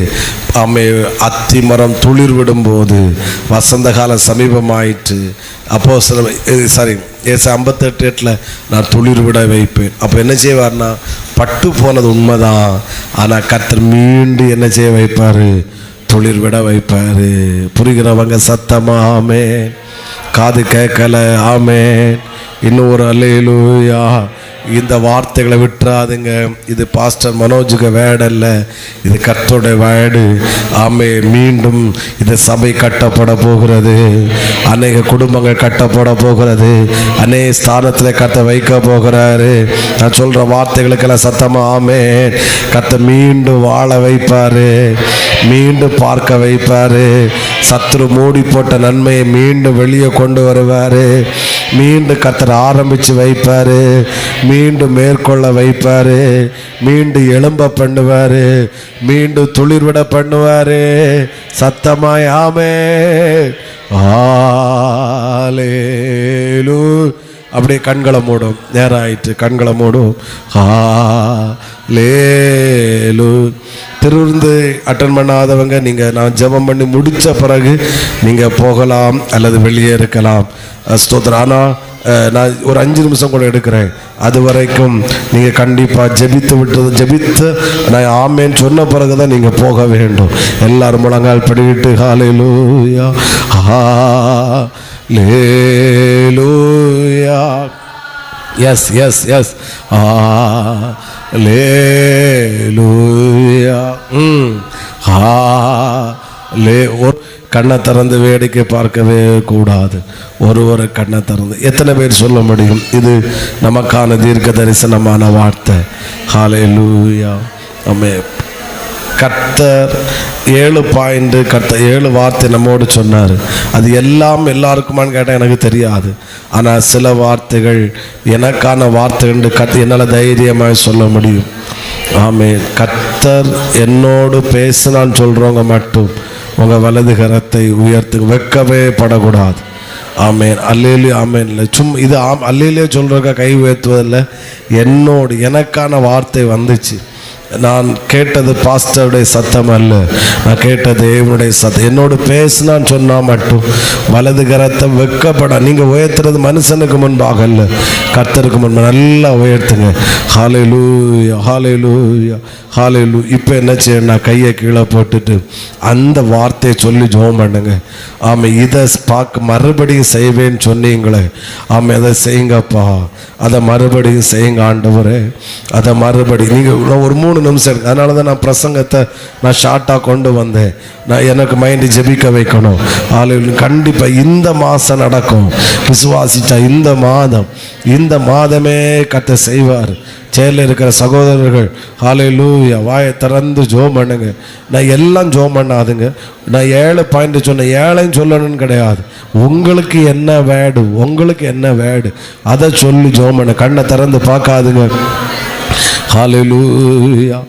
ஆமே அத்தி மரம் துளிர் விடும்போது வசந்த காலம் சமீபமாயிற்று. ஏசாயா 58:8 நான் துளிர் விட வைப்பேன். அப்போ என்ன செய்வார்னா, பட்டு போனது உண்மைதான், ஆனால் கர்த்தர் மீண்டும் என்ன செய்ய வைப்பார், துளிர் விட வைப்பார். புரிகிறவங்க சத்தமா ஆமென். காது கேட்கல ஆமென். இன்னும் ஒரு அல்லேலூயா. இந்த வார்த்தைகளை விட்டுறாதுங்க. இது பாஸ்டர் மனோஜுக்கு வேர்டு அல்ல, இது கர்த்தருடைய வேர்டு. ஆமே, மீண்டும் இந்த சபை கட்டப்பட போகிறது. அநேக குடும்பங்கள் கட்டப்பட போகிறது. அநேக ஸ்தானத்தில் கர்த்தர் வைக்க போகிறாரு. நான் சொல்ற வார்த்தைகளுக்கெல்லாம் சத்தமா ஆமே. கர்த்தர் மீண்டும் வாழ வைப்பாரு, மீண்டும் பார்க்க வைப்பாரு. சத்துரு மூடி போட்ட நன்மையை மீண்டும் வெளியே கொண்டு வருவாரு. மீண்டும் கர்த்தர் ஆரம்பித்து வைப்பார், மீண்டும் மேற்கொள்ள வைப்பார், மீண்டும் எழும்ப பண்ணுவார், மீண்டும் துளிர்விட பண்ணுவார். சத்தமாய் ஆமென். ஹல்லேலூயா. அப்படியே கண்களை மூடும், நேரம் ஆயிட்டு கண்களை மூடும். ஹல்லேலூயா. திருவிருந்து அட்டன் பண்ணாதவங்க நீங்கள் நான் ஜெபம் பண்ணி முடித்த பிறகு நீங்கள் போகலாம் அல்லது வெளியே இருக்கலாம். ஸ்தோத்திரம். ஆனால் நான் ஒரு 5 நிமிஷம் கூட எடுக்கிறேன். அது வரைக்கும் நீங்கள் கண்டிப்பாக ஜெபித்து நான் ஆமேன்னு சொன்ன பிறகு தான் நீங்கள் போக வேண்டும். எல்லாரும் முழங்கால் படிவிட்டு ஹல்லேலூயா ஹல்லேலூயா. எஸ் எஸ் எஸ் ஹல்லேலூயா. ஒரு கண்ணை திறந்து வேடிக்கை பார்க்கவே கூடாது. ஒரு கண்ணை திறந்து எத்தனை பேர் சொல்ல முடியும் இது நமக்கான தீர்க்க தரிசனமான வார்த்தை? ஹல்லேலூயா. ஆமென். கர்த்தர் 7 பாயிண்ட், கர்த்தர் 7 வார்த்தை நம்மோடு சொன்னார். அது எல்லாம் எல்லாருக்குமான்னு கேட்டால் எனக்கு தெரியாது. ஆனால் சில வார்த்தைகள் எனக்கான வார்த்தைகள் கர்த்தர் என்னால் தைரியமாக சொல்ல முடியும். ஆமென். கர்த்தர் என்னோடு பேசினான்னு சொல்கிறவங்க மட்டும் உங்கள் வலது கரத்தை உயர்த்து, வெட்கவே படக்கூடாது. ஆமென். அல்லேலூயா. ஆமென். இல்லை சும்மா இது அல்லேலூயா சொல்கிறக்க கை உயர்த்துவதில்லை. என்னோடு எனக்கான வார்த்தை வந்துச்சு. நான் கேட்டது பாஸ்டருடைய சத்தம் அல்ல, நான் கேட்டது தேவனுடைய சத்தம். என்னோடு பேசினான்னு சொன்னால் மட்டும் வலது கரத்தை வெக்கப்பட. நீங்கள் உயர்த்துறது மனுஷனுக்கு முன்பாக அல்ல, கர்த்தருக்கு முன்பாக. நல்லா உயர்த்துங்க. ஹல்லேலூயா ஹல்லேலூயா ஹல்லேலூயா. இப்போ என்ன செய்யணும், கையை கீழே போட்டுட்டு அந்த வார்த்தையை சொல்லி ஜெபம் பண்ணுங்க. ஆமாம், இதை மறுபடியும் செய்வேன்னு சொன்னீங்களே, ஆமாம் அதை செய்யுங்கப்பா, அதை மறுபடியும் செய்யுங்க ஆண்டவரே, அதை மறுபடியும். நீங்கள் ஒரு 3 நிமிஷம், அதனால தான் நான் பிரசங்கத்தை நான் ஷார்ட்டாக கொண்டு வந்தேன். நான் எனக்கு மைண்டு ஜெபிக்க வைக்கணும். ஹல்லேலூயா. கண்டிப்பாக இந்த மாதம் நடக்கும். விசுவாசிச்சா இந்த மாதமே கர்த்தர் செய்வார். சேரில் இருக்கிற சகோதரர்கள் ஹல்லேலூயா வாயை திறந்து ஜெபம் பண்ணுங்க. நான் எல்லாம் ஜெபம் பண்ணாதுங்க. நான் 7 பாயிண்ட் சொன்னேன், 7 சொல்லணும்னு கிடையாது. உங்களுக்கு என்ன வேடு அதை சொல்லி ஜெபம் பண்ண. கண்ணை திறந்து பார்க்காதுங்க. ஹல்லேலூயா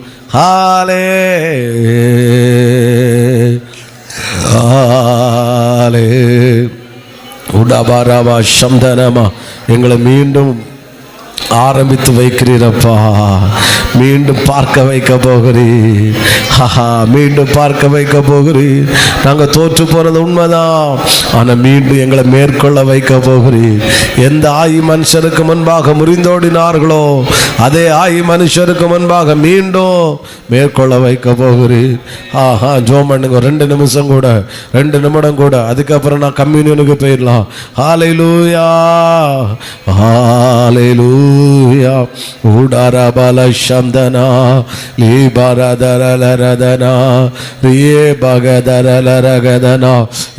உடபாராபா சம்தனமா. எங்களை மீண்டும் ஆரம்பித்து வைக்கிறீரப்பா, மீண்டும் பார்க்க வைக்க போகிறீர். மீண்டும் பார்க்க வைக்க போகிறீர். நாங்கள் தோற்று போனது உண்மைதான், ஆனால் மீண்டும் எங்களை மேற்கொள்ள வைக்க போகிறீர். எந்த ஆயி மனுஷருக்கு முன்பாக முறிந்தோடினார்களோ அதே ஆயி மனுஷருக்கு முன்பாக மீண்டும் மேற்கொள்ள வைக்க போகிறீர். ஜெபம் பண்ணுங்க. 2 நிமிஷம் கூட, 2 நிமிடம் கூட. அதுக்கப்புறம் நான் கம்யூனியனுக்கு போயிடலாம். ஹல்லேலூயா ஹல்லேலூயா ஹalleluya உடரபல சந்தனா லீபரதரலரதனா ரே பகதரலரகதனா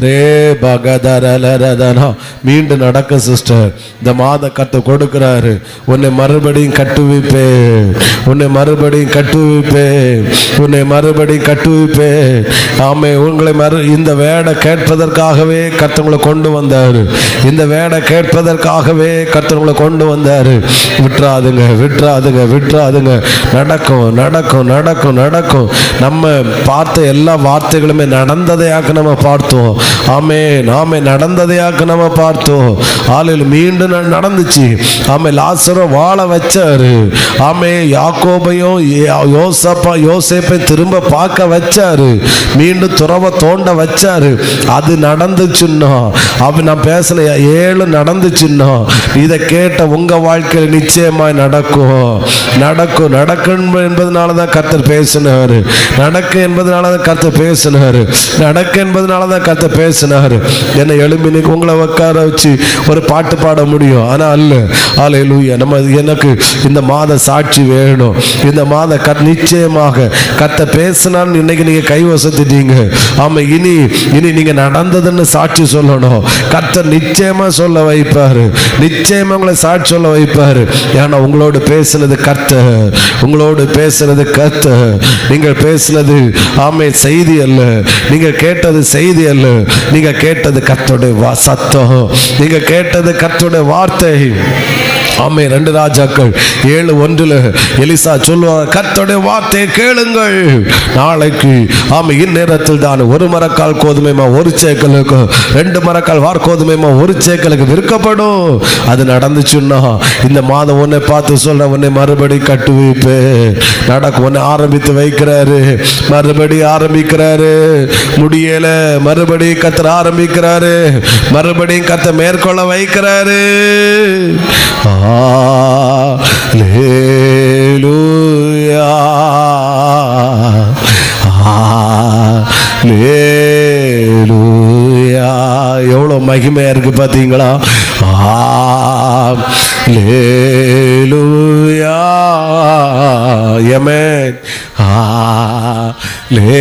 ரே பகதரலரதனா. மீண்டும் நடக்க சிஸ்டர். இந்த மாத கத்து கொடுக்கிறாரு. உன்னை மறுபடியும் கட்டுவிப்பே, உன்னை மறுபடியும் கட்டுவிப்பே, உன்னை மறுபடியும் கட்டுவிப்பே. ஆமே, உங்களை இந்த வேடை கேட்பதற்காகவே கர்த்தங்களை கொண்டு வந்தாரு. இந்த வேடை கேட்பதற்காகவே கர்த்தங்களை கொண்டு வந்தாரு. விட்டுறாதுங்க, விட்டுறாதுங்க, விட்டுறாதுங்க. நடக்கும், நடக்கும், நடக்கும், நடக்கும். நம்ம பார்த்த எல்லா வார்த்தைகளுமே நடந்ததையாக்க நம்ம பார்த்தோம். ஆமே, நாமே நடந்ததையாக்க நம்ம பார்த்தோம். ஆலையில் மீண்டும் நடந்துச்சு. ஆமே, லாசரை வாழ வச்சாரு. ஆமே, யாக்கோபையும் யோசேப்பை திரும்ப பார்க்க வச்சாரு. மீண்டும் துறவை தோண்ட வச்சாரு. அது நடந்துச்சுன்னா, நான் பேசல 7 நடந்துச்சுன்னா, இதை கேட்ட உங்க வாழ்க்கையில் நிச்சயமாய் நடக்கும். நடக்கும், நடக்கும் என்பதனால தான் கர்த்தர் பேசினாரு. நடக்கு என்பதனால தான் கர்த்தர் பேசினாரு. நடக்கு என்பதனால தான் கர்த்தர் பேசினாரு. என்னை எழுப்பி உங்களை உட்கார வச்சு ஒரு பாட்டு பாட முடியும், ஆனா அல்ல. ஹல்லேலூயா. நம்ம எனக்கு இந்த மாத சாட்சி வேணும். இந்த மாத நிச்சயமாக கர்த்தர் பேசினான்னு இன்னைக்கு நீங்க கைவசத்துட்டீங்க. ஆமா, இனி நீங்க நடந்ததுன்னு சாட்சி சொல்லணும். கர்த்தர் நிச்சயமா சொல்ல வைப்பாரு. நிச்சயமா உங்களை சாட்சி சொல்ல வைப்பாரு. ஏன்னா உங்களோடு பேசுனது கர்த்தர், உங்களோடு பேசுனது கர்த்தர். நீங்கள் பேசுனது ஆமே செய்தி அல்ல, நீங்க கேட்டது செய்தி அல்ல, நீங்க கேட்டது கர்த்தருடைய சத்தம், நீங்க கேட்டது கர்த்தருடைய வார்த்தை. ஆமே, 2 ராஜாக்கள் 7:1 எலிசா சொல்லுவார், கர்த்தருடைய வார்த்தையை கேளுங்கள். நாளைக்கு ஆமே இந்நேரத்தில் தான் 1 மரக்கால் கோதுமைமா 1 சேக்கலுக்கு, 2 மரக்கால் வார்கோதுமைமா 1 சேக்கலுக்கு விற்கப்படும். அது நடந்துச்சுன்னா இந்த மாதம் உன்னை பார்த்து சொல்ற, உன்னை மறுபடி கட்டு வைப்பே. நடக்கும். உன்னை ஆரம்பித்து வைக்கிறாரு, மறுபடி ஆரம்பிக்கிறாரு. முடியல, மறுபடி கர்த்தர் ஆரம்பிக்கிறாரு, மறுபடியும் கர்த்தர் மேற்கொள்ள வைக்கிறாரு. ஹல்லேலூயா, ஹல்லேலூயா. எவ்வளோ மகிமையா இருக்கு பார்த்தீங்களா? ஹல்லேலூயா, ஆமென், ஹல்லேலூயா.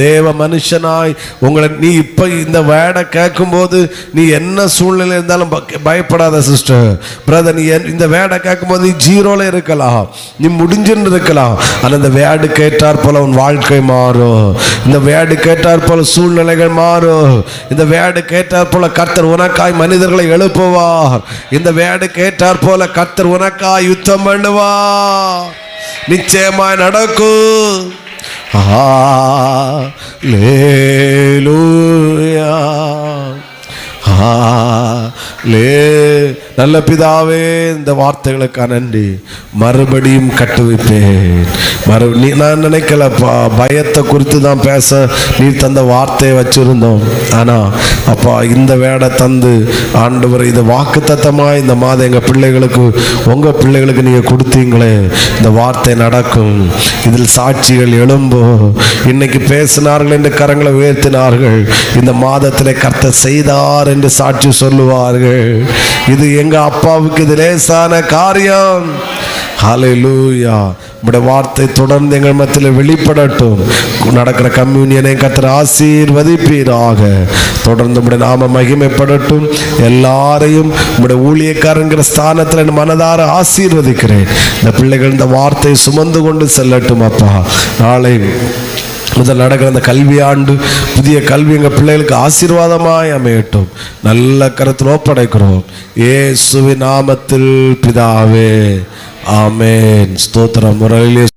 தேவ மனுஷனாய் உங்களை நீ இப்ப இந்த வேடை கேட்கும் போது நீ என்ன சூழ்நிலை இருந்தாலும் பயப்படாத சிஸ்டர், பிரதர். நீ இந்த வேடை கேட்கும் போது நீ ஜீரோல இருக்கலாம், நீ முடிஞ்சுன்னு இருக்கலாம். ஆனா இந்த வேடு கேட்டார் போல உன் வாழ்க்கை மாறும். இந்த வேடு கேட்டார் போல சூழ்நிலைகள் மாறும். இந்த வேடு கேட்டார் போல கர்த்தர் உனக்காய் மனிதர்களை எழுப்புவார். இந்த வேடு கேட்டார் போல கர்த்தர் உனக்காய் யுத்தம் பண்ணுவார். நிச்சயமாய் நடக்கும். ஹல்லேலூயா, நல்ல பிதாவே, இந்த வார்த்தைகளுக்காக நன்றி. மறுபடியும் கட்டுவிப்பேன். நான் நினைக்கலப்பா, பயத்தை குறித்து தான் பேச நீ தந்த வார்த்தையை வச்சிருந்தோம். ஆனா அப்பா, இந்த வேடை தந்து ஆண்டவர் இதை வாக்குத்தத்தமாக இந்த மாதம் எங்கள் பிள்ளைகளுக்கு, உங்கள் பிள்ளைகளுக்கு நீங்கள் கொடுத்தீங்களே, இந்த வார்த்தை நடக்கும். இதில் சாட்சிகள் எழும்பும். இன்னைக்கு பேசினார்கள் என்று கரங்களை உயர்த்தினார்கள். இந்த மாதத்தில் கர்த்தர் செய்தார் என்று சாட்சி சொல்லுவார்கள். இது எங்க அப்பாவுக்கு இது லேசான காரியம். ஹல்லேலூயா. உம்முடைய வார்த்தை தொடர்ந்து எங்கள் மத்தியில் வெளிப்படட்டும். நடக்கிற கம்யூனியனை கர்த்தர் ஆசீர்வதிப்பீராக. தொடர்ந்து உம்முடைய நாம மகிமைப்படட்டும். எல்லாரையும் உம்முடைய ஊழியக்காரங்கிற ஸ்தானத்தில் என் மனதார ஆசீர்வதிக்கிறேன். இந்த பிள்ளைகள் இந்த வார்த்தையை சுமந்து கொண்டு செல்லட்டும் அப்பா. நாளை முதல் நடக்கிற அந்த கல்வி ஆண்டு, புதிய கல்வி எங்கள் பிள்ளைகளுக்கு ஆசீர்வாதமாய் அமையட்டும். நல்ல கரத்தில் ஒப்படைக்கிறோம் இயேசுவின் நாமத்தில் பிதாவே, ஆமென். ஸ்தோத்திரம். முறையிலே